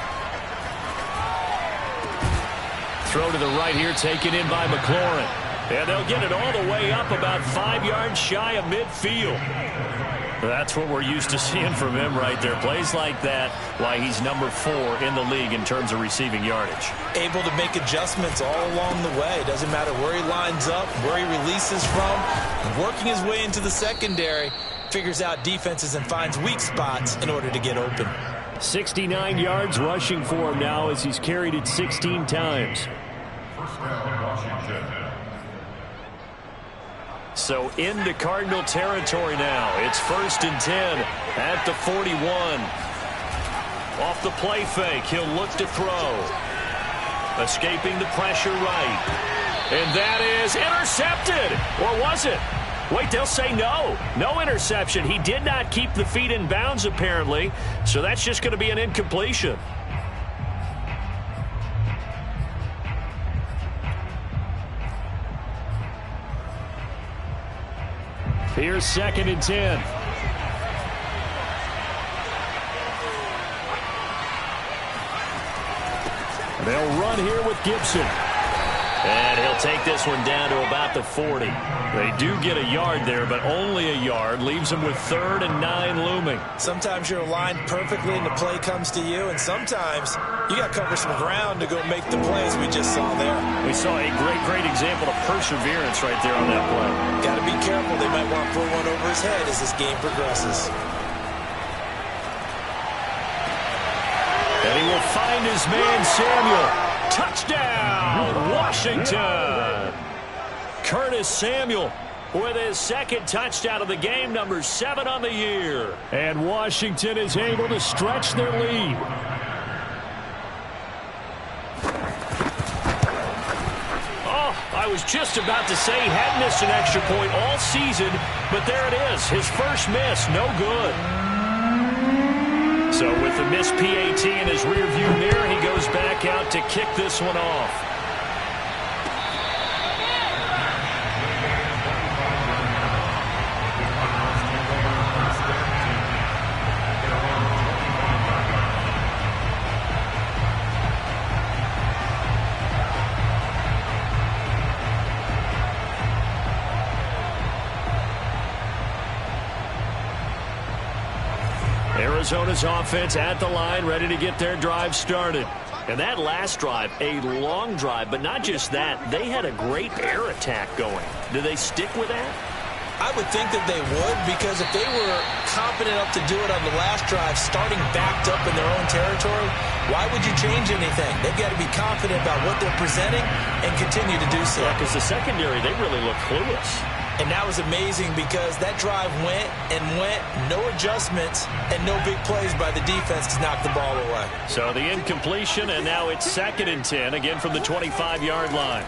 Speaker 2: Throw to the right here, taken in by McLaurin. And they'll get it all the way up about 5 yards shy of midfield. That's what we're used to seeing from him right there. Plays like that, why he's number 4 in the league in terms of receiving yardage.
Speaker 1: Able to make adjustments all along the way. Doesn't matter where he lines up, where he releases from. Working his way into the secondary, figures out defenses and finds weak spots in order to get open.
Speaker 3: 69 yards rushing for him now as he's carried it 16 times.
Speaker 2: So into Cardinal territory now. It's 1st and 10 at the 41. Off the play fake, he'll look to throw. Escaping the pressure right. And that is intercepted. Or was it? Wait, they'll say no. No interception. He did not keep the feet in bounds, apparently. So that's just going to be an incompletion.
Speaker 3: Here's 2nd and 10. They'll run here with Gibson.
Speaker 2: And he'll take this one down to about the 40. They do get a yard there, but only a yard. Leaves them with 3rd and 9 looming.
Speaker 1: Sometimes you're aligned perfectly and the play comes to you, and sometimes you got to cover some ground to go make the plays we just saw there.
Speaker 2: We saw a great example of perseverance right there on that play.
Speaker 1: Got to be careful. They might want to throw one over his head as this game progresses.
Speaker 2: And he will find his man Samuel. Touchdown, Washington. Curtis Samuel with his 2nd touchdown of the game, number 7 on the year.
Speaker 3: And Washington is able to stretch their lead.
Speaker 2: Oh, I was just about to say he hadn't missed an extra point all season, but there it is. His first miss, no good. So with the missed PAT in his rearview mirror, he goes back out to kick this one off. Arizona's offense at the line, ready to get their drive started. And that last drive, a long drive, but not just that. They had a great air attack going. Do they stick with that?
Speaker 1: I would think that they would, because if they were confident enough to do it on the last drive, starting backed up in their own territory, why would you change anything? They've got to be confident about what they're presenting and continue to do so.
Speaker 2: Yeah, because the secondary, they really look clueless.
Speaker 1: And that was amazing because that drive went and went, no adjustments, and no big plays by the defense to knock the ball away.
Speaker 2: So the incompletion, and now it's 2nd and 10, again from the 25-yard line.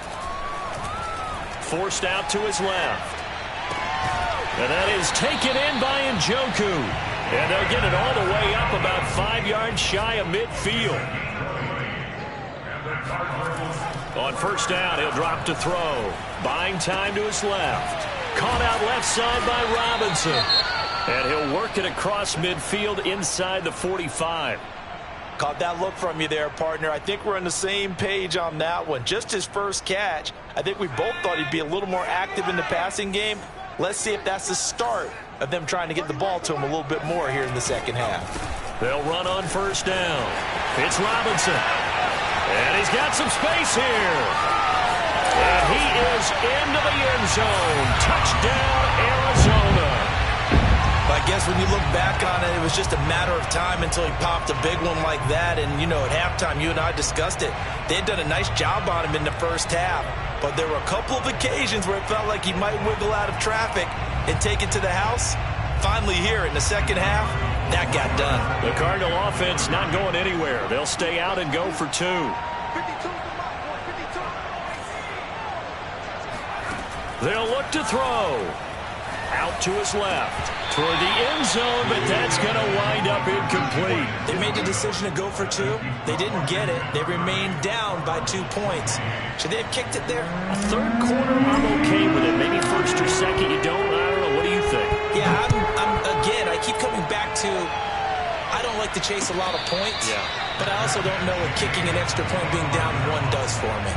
Speaker 2: Forced out to his left. And that is taken in by Njoku. And they'll get it all the way up about 5 yards shy of midfield. On 1st down, he'll drop to throw. Buying time to his left. Caught out left side by Robinson. And he'll work it across midfield inside the 45.
Speaker 1: Caught that look from you there, partner. I think we're on the same page on that one. Just his first catch. I think we both thought he'd be a little more active in the passing game. Let's see if that's the start of them trying to get the ball to him a little bit more here in the second half.
Speaker 2: They'll run on 1st down. It's Robinson. And he's got some space here. And he is into the end zone. Touchdown, Arizona.
Speaker 1: I guess when you look back on it, it was just a matter of time until he popped a big one like that. And, you know, at halftime, you and I discussed it. They had done a nice job on him in the first half. But there were a couple of occasions where it felt like he might wiggle out of traffic and take it to the house. Finally here in the second half, that got done.
Speaker 2: The Cardinal offense not going anywhere. They'll stay out and go for 2. They'll look to throw. out to his left. Toward the end zone, but that's going to wind up incomplete.
Speaker 1: They made the decision to go for 2. They didn't get it. They remained down by 2 points. Should they have kicked it there?
Speaker 2: A third quarter, I'm okay with it. Maybe first or second, you don't. I don't know. What do you think?
Speaker 1: Yeah, again, I keep coming back to I don't like to chase a lot of points, but I also don't know what kicking an extra point being down 1 does for me.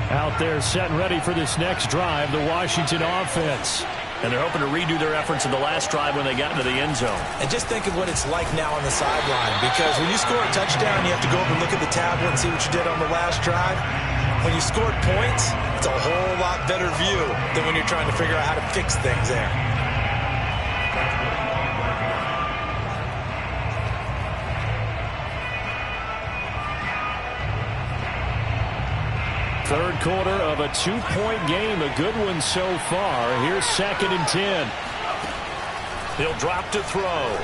Speaker 3: Out there set and ready for this next drive, the Washington offense.
Speaker 2: And they're hoping to redo their efforts in the last drive when they got into the end zone.
Speaker 1: And just think of what it's like now on the sideline, because when you score a touchdown, you have to go over and look at the tablet and see what you did on the last drive. When you scored points, it's a whole lot better view than when you're trying to figure out how to fix things there.
Speaker 3: Third quarter of a 2-point game, a good one so far. Here's 2nd and 10.
Speaker 2: He'll drop to throw.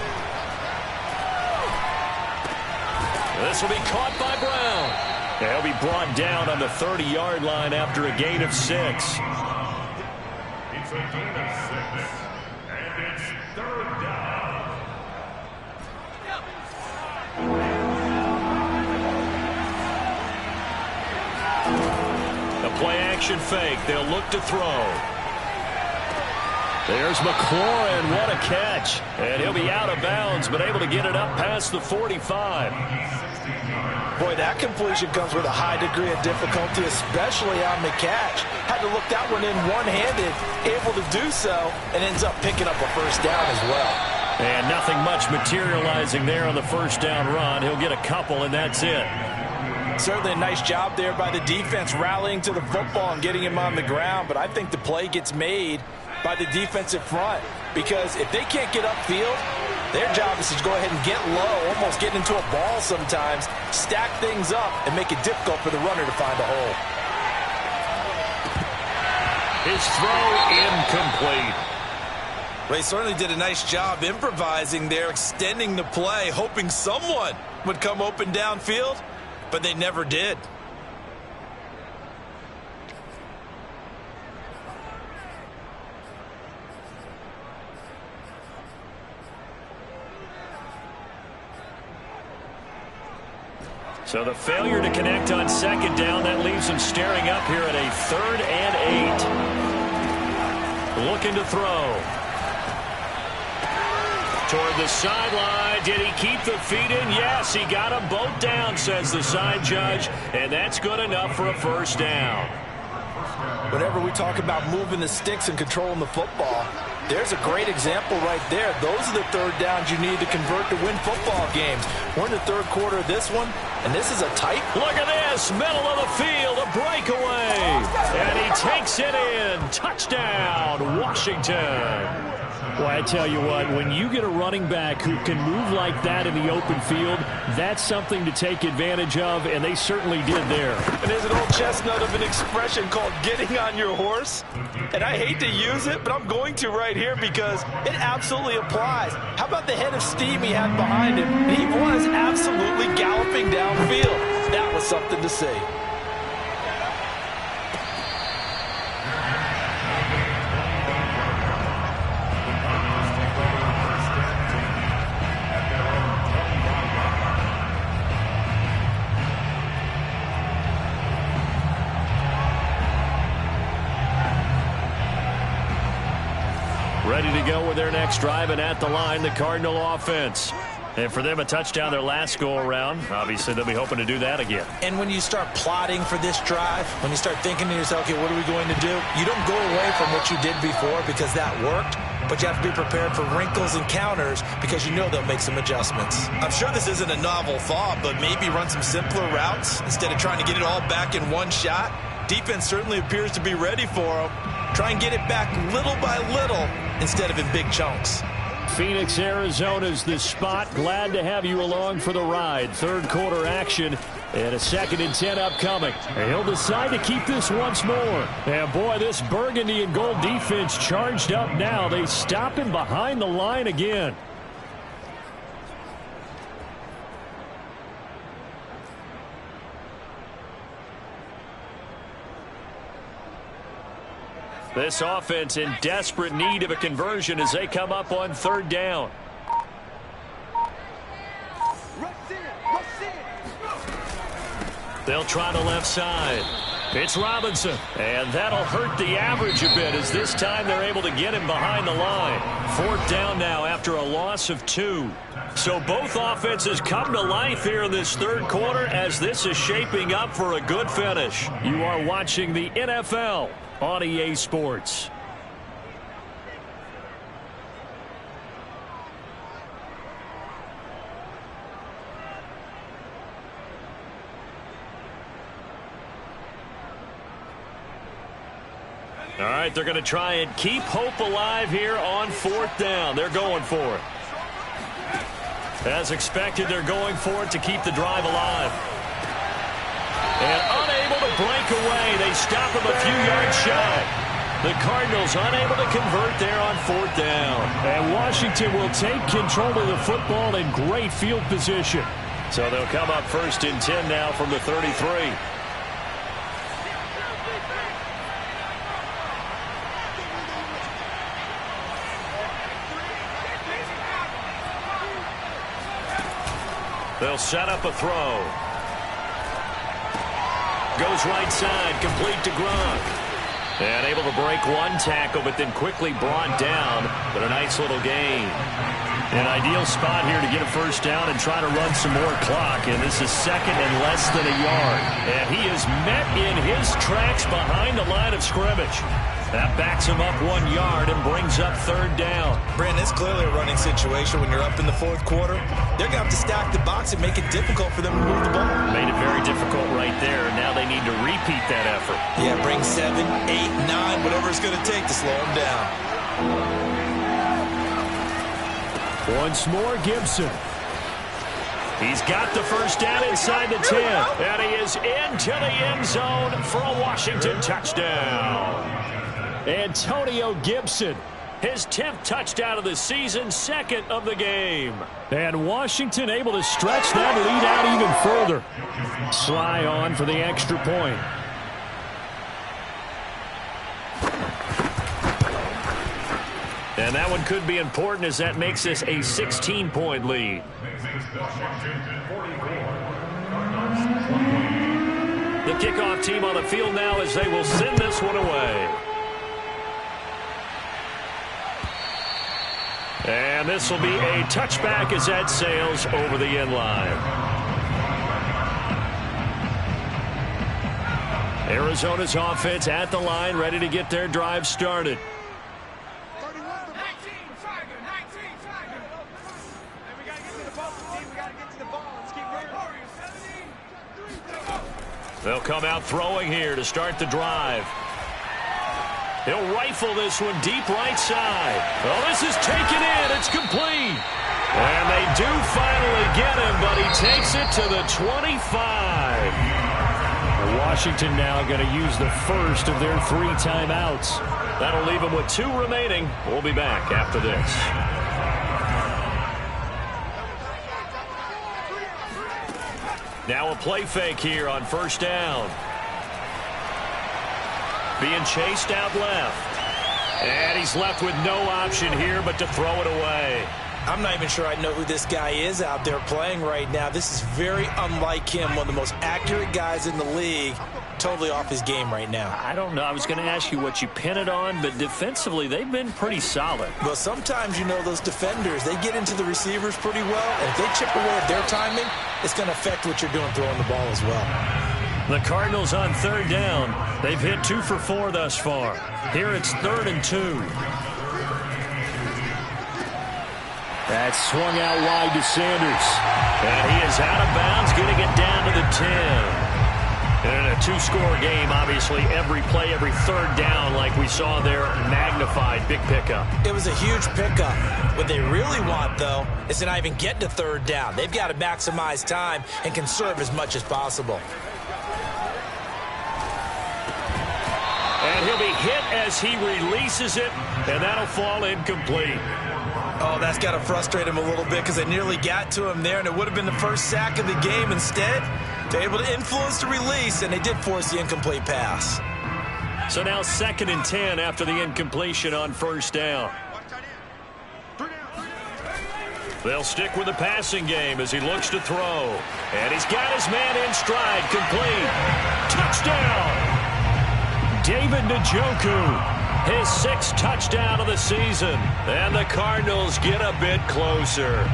Speaker 2: This will be caught by Brown.
Speaker 3: He'll be brought down on the 30-yard line after a gain of 6.
Speaker 4: It's a gain of 6, and it's 3rd down.
Speaker 2: A play-action fake. They'll look to throw.
Speaker 3: There's McLaurin. What a catch. And he'll be out of bounds, but able to get it up past the 45.
Speaker 1: Boy, that completion comes with a high degree of difficulty, especially on the catch. Had to look that one in one-handed, able to do so, and ends up picking up a first down as well.
Speaker 3: And nothing much materializing there on the first down run. He'll get a couple, and that's it.
Speaker 1: Certainly a nice job there by the defense rallying to the football and getting him on the ground, but I think the play gets made by the defensive front, because if they can't get upfield, their job is to go ahead and get low, almost get into a ball sometimes, stack things up, and make it difficult for the runner to find a hole.
Speaker 2: His throw incomplete.
Speaker 1: Well, he certainly did a nice job improvising there, extending the play, hoping someone would come open downfield, but they never did.
Speaker 2: So the failure to connect on 2nd down, that leaves him staring up here at a 3rd and 8. Looking to throw. Toward the sideline. Did he keep the feet in? Yes, he got them both down, says the side judge, and that's good enough for a first down.
Speaker 1: Whenever we talk about moving the sticks and controlling the football, there's a great example right there. Those are the 3rd downs you need to convert to win football games. We're in the 3rd quarter of this one, and this is a tight.
Speaker 2: Look at this, middle of the field, a breakaway. And he takes it in. Touchdown, Washington.
Speaker 3: Well, I tell you what, when you get a running back who can move like that in the open field, that's something to take advantage of, and they certainly did there.
Speaker 1: And there's an old chestnut of an expression called getting on your horse. And I hate to use it, but I'm going to right here because it absolutely applies. How about the head of steam he had behind him? And he was absolutely galloping downfield. That was something to see.
Speaker 3: Ready to go with their next drive, and at the line, the Cardinal offense. And for them, a touchdown their last go-around. Obviously, they'll be hoping to do that again.
Speaker 1: And when you start plotting for this drive, when you start thinking to yourself, okay, what are we going to do? You don't go away from what you did before because that worked, but you have to be prepared for wrinkles and counters because you know they'll make some adjustments. I'm sure this isn't a novel thought, but maybe run some simpler routes instead of trying to get it all back in one shot. Defense certainly appears to be ready for them. Try and get it back little by little instead of in big chunks.
Speaker 3: Phoenix, Arizona's the spot. Glad to have you along for the ride. 3rd quarter action and a 2nd and 10 upcoming. And he'll decide to keep this once more. And boy, this burgundy and gold defense charged up now. They stop him behind the line again.
Speaker 2: This offense in desperate need of a conversion as they come up on third down. They'll try the left side. It's Robinson. And that'll hurt the average a bit as this time they're able to get him behind the line. Fourth down now after a loss of 2. So both offenses come to life here in this third quarter as this is shaping up for a good finish. You are watching the NFL on EA Sports. All right, they're going to try and keep hope alive here on fourth down. They're going for it. As expected, they're going for it to keep the drive alive. And unable to break away. They stop him a few yards shy. The Cardinals unable to convert there on fourth down.
Speaker 3: And Washington will take control of the football in great field position.
Speaker 2: So they'll come up first and 10 now from the 33. They'll set up a throw. Goes right side, complete to Gronk. And able to break one tackle, but then quickly brought down. But a nice little gain. An ideal spot here to get a first down and try to run some more clock. And this is second and less than a yard. And he is met in his tracks behind the line of scrimmage. That backs him up 1 yard and brings up third down.
Speaker 1: Brandon, it's clearly a running situation when you're up in the fourth quarter. They're going to have to stack the box and make it difficult for them to move the ball.
Speaker 2: Made it very difficult right there. Now they need to repeat that effort.
Speaker 1: Yeah, bring 7, 8, 9, whatever it's going to take to slow them down.
Speaker 3: Once more, Gibson.
Speaker 2: He's got the first down inside the 10. And he is into the end zone for a Washington touchdown.
Speaker 3: Antonio Gibson.
Speaker 2: His 10th touchdown of the season, second of the game.
Speaker 3: And Washington able to stretch that lead out even further. Sly on for the extra point.
Speaker 2: And that one could be important as that makes this a 16-point lead. The kickoff team on the field now as they will send this one away. And this will be a touchback as that sails over the end line. Arizona's offense at the line, ready to get their drive started. They'll come out throwing here to start the drive. He'll rifle this one deep right side. Oh, this is taken in. It's complete. And they do finally get him, but he takes it to the 25.
Speaker 3: Washington now going to use the first of their 3 timeouts.
Speaker 2: That'll leave them with 2 remaining. We'll be back after this. Now a play fake here on first down. Being chased out left. And he's left with no option here but to throw it away.
Speaker 1: I'm not even sure I know who this guy is out there playing right now. This is very unlike him, one of the most accurate guys in the league. Totally off his game right now.
Speaker 2: I don't know. I was going to ask you what you pin it on, but defensively, they've been pretty solid.
Speaker 1: Well, sometimes, you know, those defenders, they get into the receivers pretty well, and if they chip away at their timing, it's going to affect what you're doing throwing the ball as well.
Speaker 2: The Cardinals on third down. They've hit 2 for 4 thus far. Here it's 3rd and 2.
Speaker 3: That swung out wide to Sanders.
Speaker 2: And he is out of bounds, getting it down to the 10. And in a 2-score game, obviously, every play, every third down, like we saw there, magnified. Big pickup.
Speaker 1: It was a huge pickup. What they really want, though, is to not even get to third down. They've got to maximize time and conserve as much as possible.
Speaker 2: And he'll be hit as he releases it, and that'll fall incomplete.
Speaker 1: Oh, that's got to frustrate him a little bit because they nearly got to him there, and it would have been the first sack of the game. Instead, they're able to influence the release, and they did force the incomplete pass.
Speaker 2: So now 2nd and 10 after the incompletion on first down. They'll stick with the passing game as he looks to throw. And he's got his man in stride. Complete. Touchdown. David Njoku, his 6th touchdown of the season. And the Cardinals get a bit closer.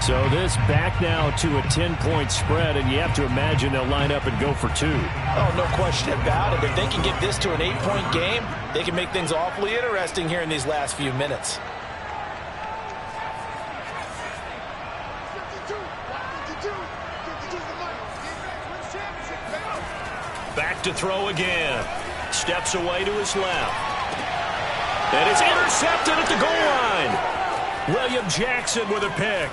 Speaker 3: So this back now to a 10-point spread, and you have to imagine they'll line up and go for 2.
Speaker 1: Oh, no question about it. If they can get this to an 8-point game, they can make things awfully interesting here in these last few minutes.
Speaker 2: Back to throw again. Steps away to his left. And it's intercepted at the goal line. William Jackson with a pick.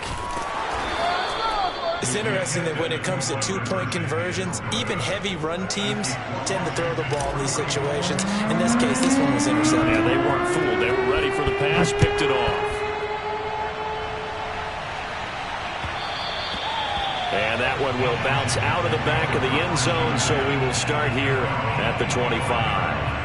Speaker 1: It's interesting that when it comes to 2-point conversions, even heavy run teams tend to throw the ball in these situations. In this case, this one was intercepted.
Speaker 2: Yeah, they weren't fooled. They were ready for the pass, picked it off. And that one will bounce out of the back of the end zone, so we will start here at the 25.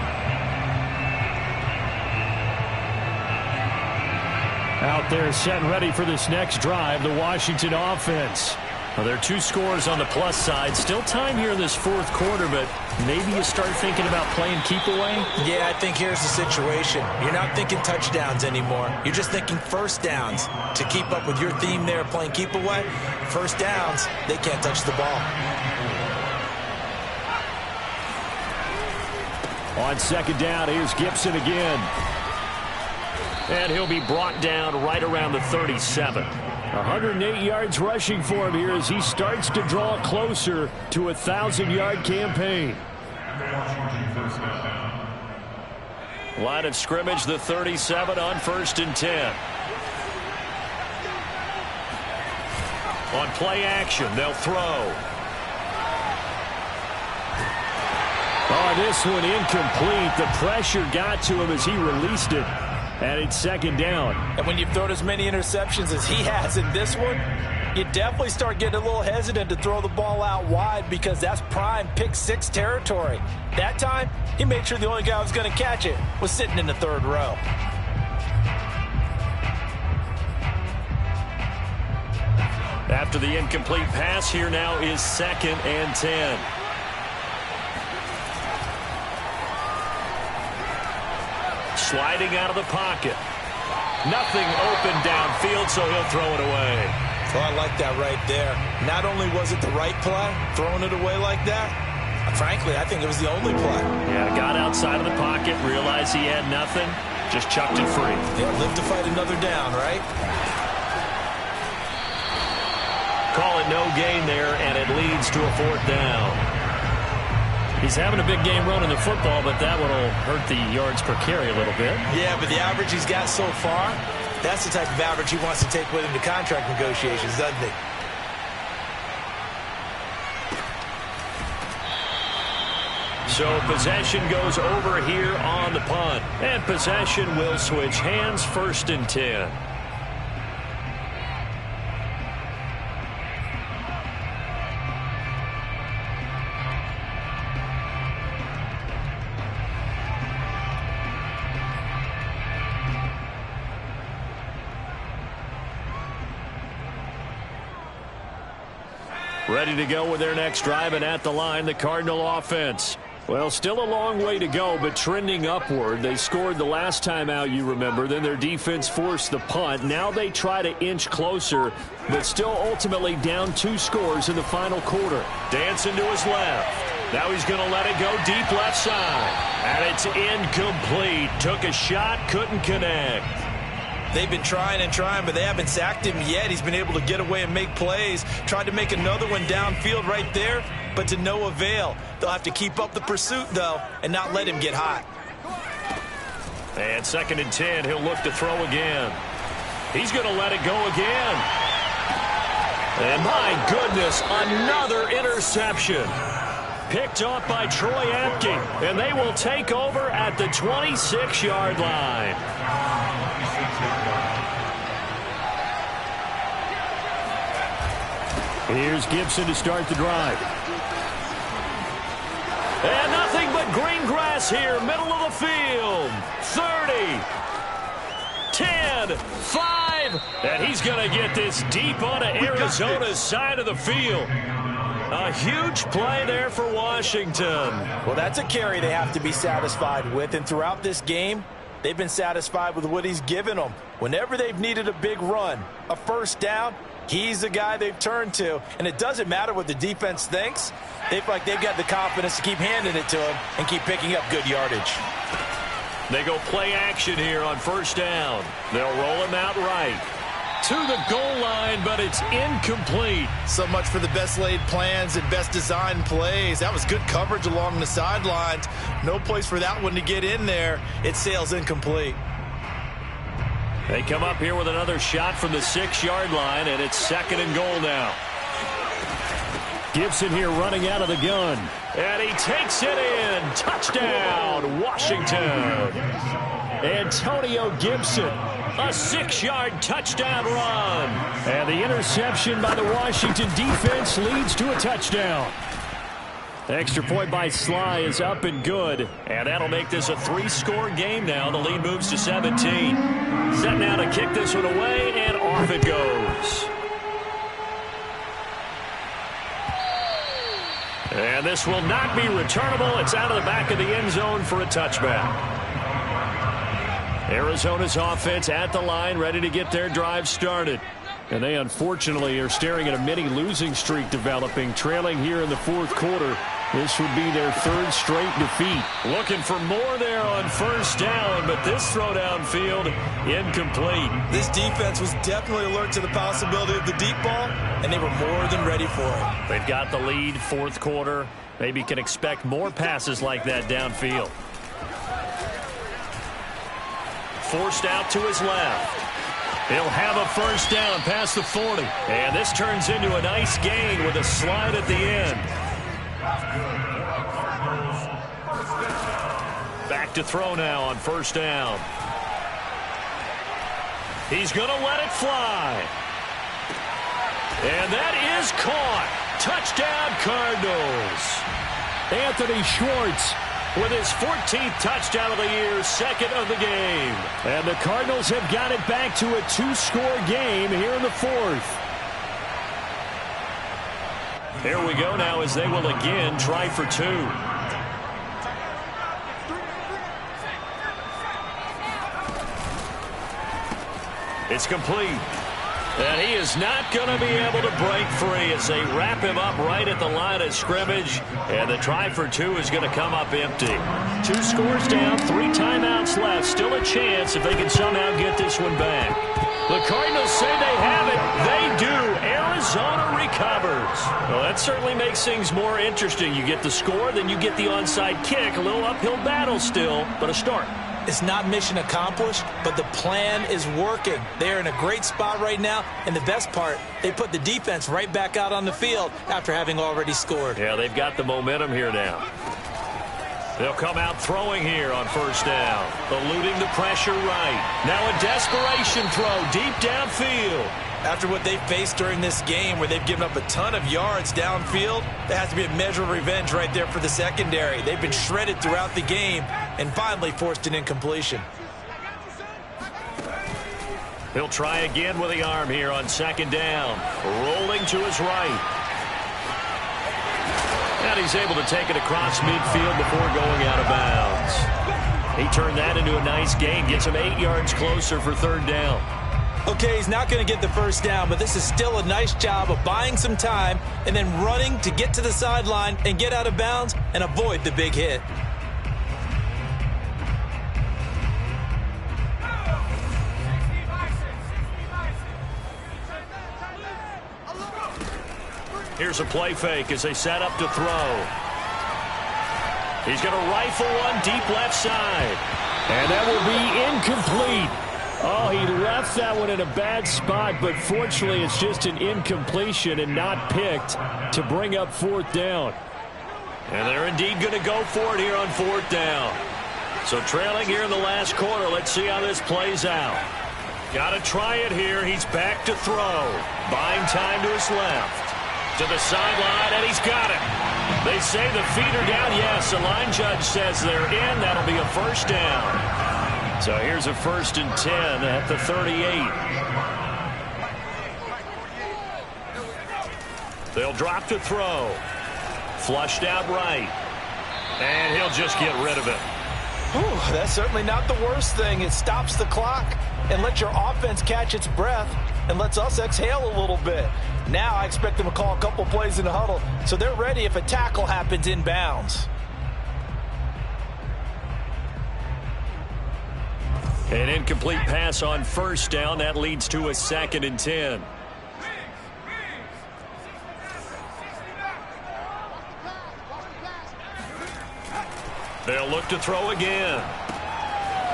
Speaker 3: Out there set and ready for this next drive, the Washington offense. Well, there are 2 scores on the plus side. Still time here in this 4th quarter, but maybe you start thinking about playing keep away?
Speaker 1: Yeah, I think here's the situation. You're not thinking touchdowns anymore. You're just thinking first downs. To keep up with your theme there, playing keep away, first downs, they can't touch the ball.
Speaker 3: On 2nd down, here's Gibson again.
Speaker 2: And he'll be brought down right around the 37.
Speaker 3: 108 yards rushing for him here as he starts to draw closer to a 1,000-yard campaign.
Speaker 2: Line of scrimmage, the 37 on 1st and 10. On play action, they'll throw.
Speaker 3: Oh, this one incomplete. The pressure got to him as he released it. And it's 2nd down.
Speaker 1: And when you've thrown as many interceptions as he has in this one, you definitely start getting a little hesitant to throw the ball out wide because that's prime pick 6 territory. That time, he made sure the only guy who was going to catch it was sitting in the 3rd row.
Speaker 2: After the incomplete pass, here now is 2nd and 10. Sliding out of the pocket. Nothing open downfield, so he'll throw it away.
Speaker 1: Oh, I like that right there. Not only was it the right play, throwing it away like that, frankly, I think it was the only play.
Speaker 2: Yeah, got outside of the pocket, realized he had nothing, just chucked it free.
Speaker 1: Yeah, live to fight another down, right?
Speaker 2: Call it no gain there, and it leads to a 4th down.
Speaker 3: He's having a big game running the football, but that one will hurt the yards per carry a little bit.
Speaker 1: Yeah, but the average he's got so far, that's the type of average he wants to take with him to contract negotiations, doesn't he?
Speaker 2: So possession goes over here on the punt. And possession will switch hands, 1st and 10. Ready to go with their next drive, and at the line, the Cardinal offense. Well, still a long way to go, but trending upward. They scored the last time out, you remember. Then their defense forced the punt. Now they try to inch closer, but still ultimately down 2 scores in the final quarter. Dancing to his left. Now he's going to let it go deep left side. And it's incomplete. Took a shot, couldn't connect.
Speaker 1: They've been trying and trying, but they haven't sacked him yet. He's been able to get away and make plays. Tried to make another one downfield right there, but to no avail. They'll have to keep up the pursuit, though, and not let him get hot.
Speaker 2: And 2nd and 10, he'll look to throw again. He's going to let it go again. And my goodness, another interception. Picked off by Troy Apke, and they will take over at the 26-yard line. Here's Gibson to start the drive. And nothing but green grass here, middle of the field. 30, 10, 5, and he's going to get this deep onto Arizona's side of the field. A huge play there for Washington.
Speaker 1: Well, that's a carry they have to be satisfied with, and throughout this game, they've been satisfied with what he's given them. Whenever they've needed a big run, a first down, he's the guy they've turned to. And it doesn't matter what the defense thinks. They feel like they've got the confidence to keep handing it to him and keep picking up good yardage.
Speaker 2: They go play action here on first down. They'll roll him out right to the goal line, but it's incomplete.
Speaker 1: So much for the best laid plans and best designed plays. That was good coverage along the sidelines. No place for that one to get in there. It sails incomplete.
Speaker 2: They come up here with another shot from the 6-yard line, and it's 2nd and goal now.
Speaker 3: Gibson here running out of the gun.
Speaker 2: And he takes it in. Touchdown, Washington.
Speaker 3: Antonio Gibson.
Speaker 2: A 6-yard touchdown run.
Speaker 3: And the interception by the Washington defense leads to a touchdown. Extra point by Sly is up and good.
Speaker 2: And that'll make this a 3-score game now. The lead moves to 17. Set now to kick this one away, and off it goes. And this will not be returnable. It's out of the back of the end zone for a touchback. Arizona's offense at the line, ready to get their drive started.
Speaker 3: And they unfortunately are staring at a mini losing streak developing, trailing here in the 4th quarter. This would be their 3rd straight defeat.
Speaker 2: Looking for more there on first down, but this throw downfield incomplete.
Speaker 1: This defense was definitely alert to the possibility of the deep ball, and they were more than ready for it.
Speaker 2: They've got the lead, 4th quarter. Maybe can expect more passes like that downfield. Forced out to his left. He'll have a first down past the 40. And this turns into a nice gain with a slide at the end. Back to throw now on first down. He's going to let it fly. And that is caught. Touchdown, Cardinals.
Speaker 3: Anthony Schwartz
Speaker 2: with his 14th touchdown of the year, 2nd of the game.
Speaker 3: And the Cardinals have got it back to a 2-score game here in the 4th.
Speaker 2: Here we go now as they will again try for 2. It's complete. And he is not going to be able to break free as they wrap him up right at the line of scrimmage. And the try for 2 is going to come up empty. 2 scores down, 3 timeouts left. Still a chance if they can somehow get this one back. The Cardinals say they have it. They do. Arizona recovers. Well, that certainly makes things more interesting. You get the score, then you get the onside kick. A little uphill battle still, but a start.
Speaker 1: It's not mission accomplished, but the plan is working. They're in a great spot right now, and the best part, they put the defense right back out on the field after having already scored.
Speaker 2: Yeah, they've got the momentum here now. They'll come out throwing here on first down, eluding the pressure right. Now a desperation throw deep downfield.
Speaker 1: After what they faced during this game where they've given up a ton of yards downfield, there has to be a measure of revenge right there for the secondary. They've been shredded throughout the game and finally forced an incompletion.
Speaker 2: He'll try again with the arm here on 2nd down. Rolling to his right. And he's able to take it across midfield before going out of bounds. He turned that into a nice gain, gets him 8 yards closer for 3rd down.
Speaker 1: Okay, he's not going to get the first down, but this is still a nice job of buying some time and then running to get to the sideline and get out of bounds and avoid the big hit.
Speaker 2: Here's a play fake as they set up to throw. He's going to rifle one deep left side.
Speaker 3: And that will be incomplete. Oh, he left that one in a bad spot, but fortunately it's just an incompletion and not picked to bring up 4th down.
Speaker 2: And they're indeed going to go for it here on 4th down. So trailing here in the last quarter, let's see how this plays out. Got to try it here. He's back to throw. Buying time to his left. To the sideline, and he's got it. They say the feet are down. Yes, the line judge says they're in. That'll be a first down. So here's a 1st and 10 at the 38. They'll drop to throw. Flushed out right. And he'll just get rid of it.
Speaker 1: Whew, that's certainly not the worst thing. It stops the clock and lets your offense catch its breath and lets us exhale a little bit. Now I expect them to call a couple plays in the huddle so they're ready if a tackle happens inbounds.
Speaker 2: An incomplete pass on 1st down. That leads to a 2nd and 10. They'll look to throw again.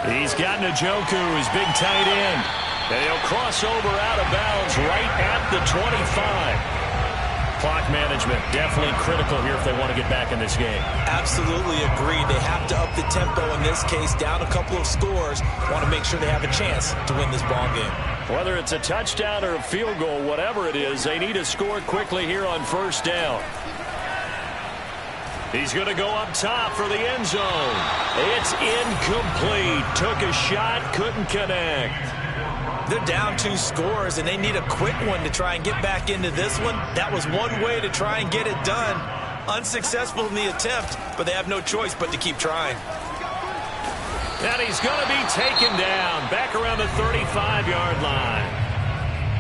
Speaker 2: He's got Njoku, his big tight end. And he'll cross over out of bounds right at the 25. Clock management definitely critical here if they want to get back in this game.
Speaker 1: Absolutely agreed. They have to up the tempo in this case, down a couple of scores. Want to make sure they have a chance to win this ball game.
Speaker 2: Whether it's a touchdown or a field goal, whatever it is, they need to score quickly here on 1st down. He's going to go up top for the end zone. It's incomplete. Took a shot, couldn't connect.
Speaker 1: They're down 2 scores, and they need a quick one to try and get back into this one. That was one way to try and get it done. Unsuccessful in the attempt, but they have no choice but to keep trying.
Speaker 2: And he's going to be taken down back around the 35-yard line.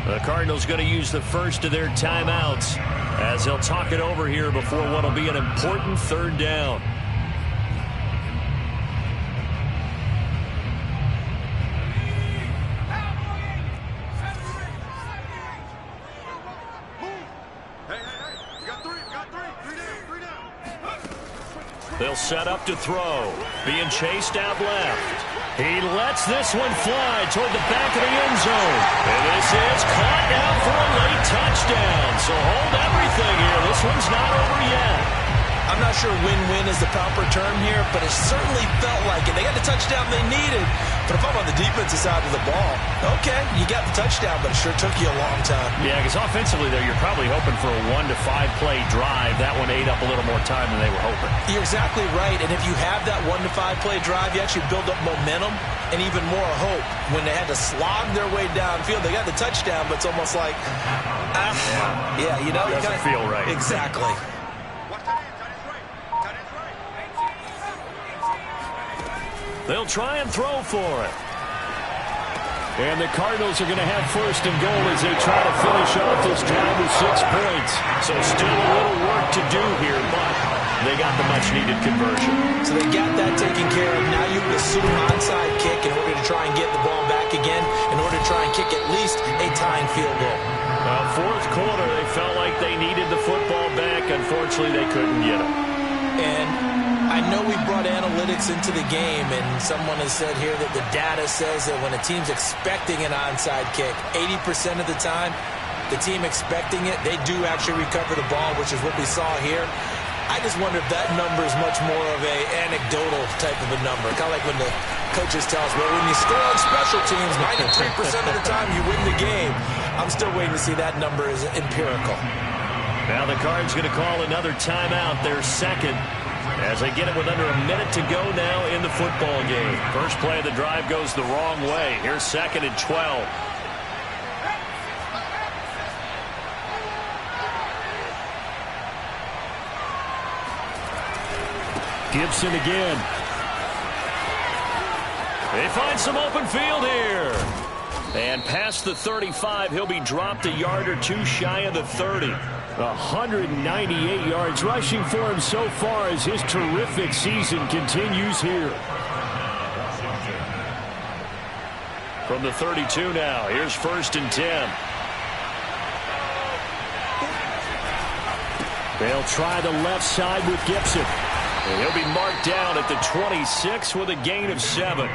Speaker 2: The Cardinals going to use the first of their timeouts as they'll talk it over here before what will be an important 3rd down. They'll set up to throw. Being chased out left. He lets this one fly toward the back of the end zone. And this is caught now for a late touchdown. So hold everything here. This one's not over yet.
Speaker 1: I'm not sure win-win is the proper term here, but it certainly felt like it. They got the touchdown they needed. But if I'm on the defensive side of the ball, okay, you got the touchdown, but it sure took you a long time.
Speaker 2: Yeah, because offensively there, you're probably hoping for a 1 to 5 play drive. That one ate up a little more time than they were hoping.
Speaker 1: You're exactly right, and if you have that 1 to 5 play drive, you actually build up momentum and even more hope. When they had to slog their way downfield, they got the touchdown, but it's almost like, yeah, you know.
Speaker 2: Doesn't feel right.
Speaker 1: Exactly.
Speaker 2: They'll try and throw for it.
Speaker 3: And the Cardinals are going to have 1st and goal as they try to finish off this drive with 6 points.
Speaker 2: So still a little work to do here, but they got the much-needed conversion.
Speaker 1: So they got that taken care of. Now you would assume onside kick in order to try and get the ball back again, in order to try and kick at least a tying field goal.
Speaker 2: 4th quarter, they felt like they needed the football back. Unfortunately, they couldn't get it.
Speaker 1: And I know we brought analytics into the game, and someone has said here that the data says that when a team's expecting an onside kick, 80% of the time, the team expecting it, they do actually recover the ball, which is what we saw here. I just wonder if that number is much more of a anecdotal type of a number. Kind of like when the coaches tell us, well, when you score on special teams, 93% of the time you win the game. I'm still waiting to see that number is empirical.
Speaker 2: Now the Cards going to call another timeout, their 2nd, as they get it with under a minute to go now in the football game. First play of the drive goes the wrong way. Here's 2nd and 12.
Speaker 3: Gibson again.
Speaker 2: They find some open field here. And past the 35, he'll be dropped a yard or 2 shy of the 30.
Speaker 3: 198 yards rushing for him so far as his terrific season continues here.
Speaker 2: From the 32 now, here's 1st and 10.
Speaker 3: They'll try the left side with Gibson.
Speaker 2: And he'll be marked down at the 26 with a gain of 7.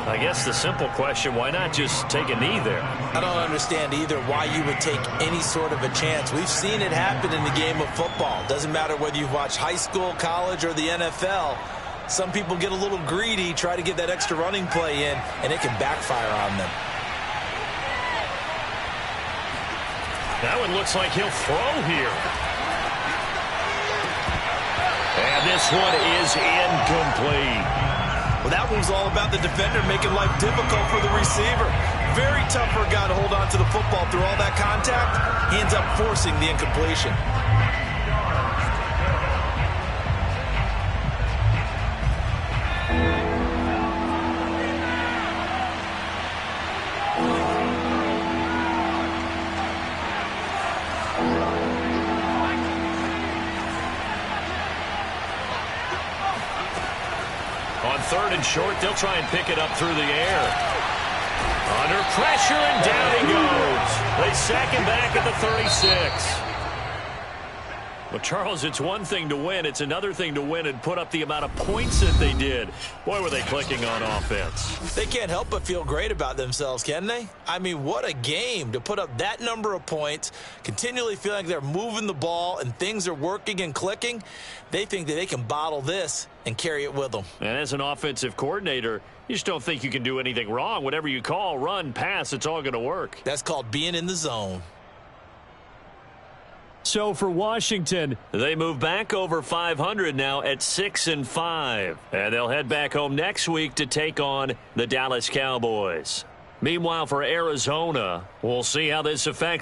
Speaker 2: I guess the simple question, why not just take a knee there?
Speaker 1: I don't understand either why you would take any sort of a chance. We've seen it happen in the game of football. Doesn't matter whether you've watched high school, college, or the NFL. Some people get a little greedy, try to get that extra running play in, and it can backfire on them.
Speaker 2: That one looks like he'll throw here. And this one is incomplete.
Speaker 1: Well, that one was all about the defender making life difficult for the receiver. Very tough for a guy to hold on to the football through all that contact. He ends up forcing the incompletion.
Speaker 2: On 3rd and short, they'll try and pick it up through the air. Under pressure, and down he goes. They sack him back at the 36. Well, Charles, it's one thing to win. It's another thing to win and put up the amount of points that they did. Boy, were they clicking on offense.
Speaker 1: They can't help but feel great about themselves, can they? I mean, what a game to put up that number of points, continually feeling like they're moving the ball and things are working and clicking. They think that they can bottle this and carry it with them.
Speaker 2: And as an offensive coordinator, you just don't think you can do anything wrong. Whatever you call, run, pass, it's all going to work.
Speaker 1: That's called being in the zone.
Speaker 3: So for Washington,
Speaker 2: they move back over 500 now at 6-5. And they'll head back home next week to take on the Dallas Cowboys. Meanwhile, for Arizona, we'll see how this affects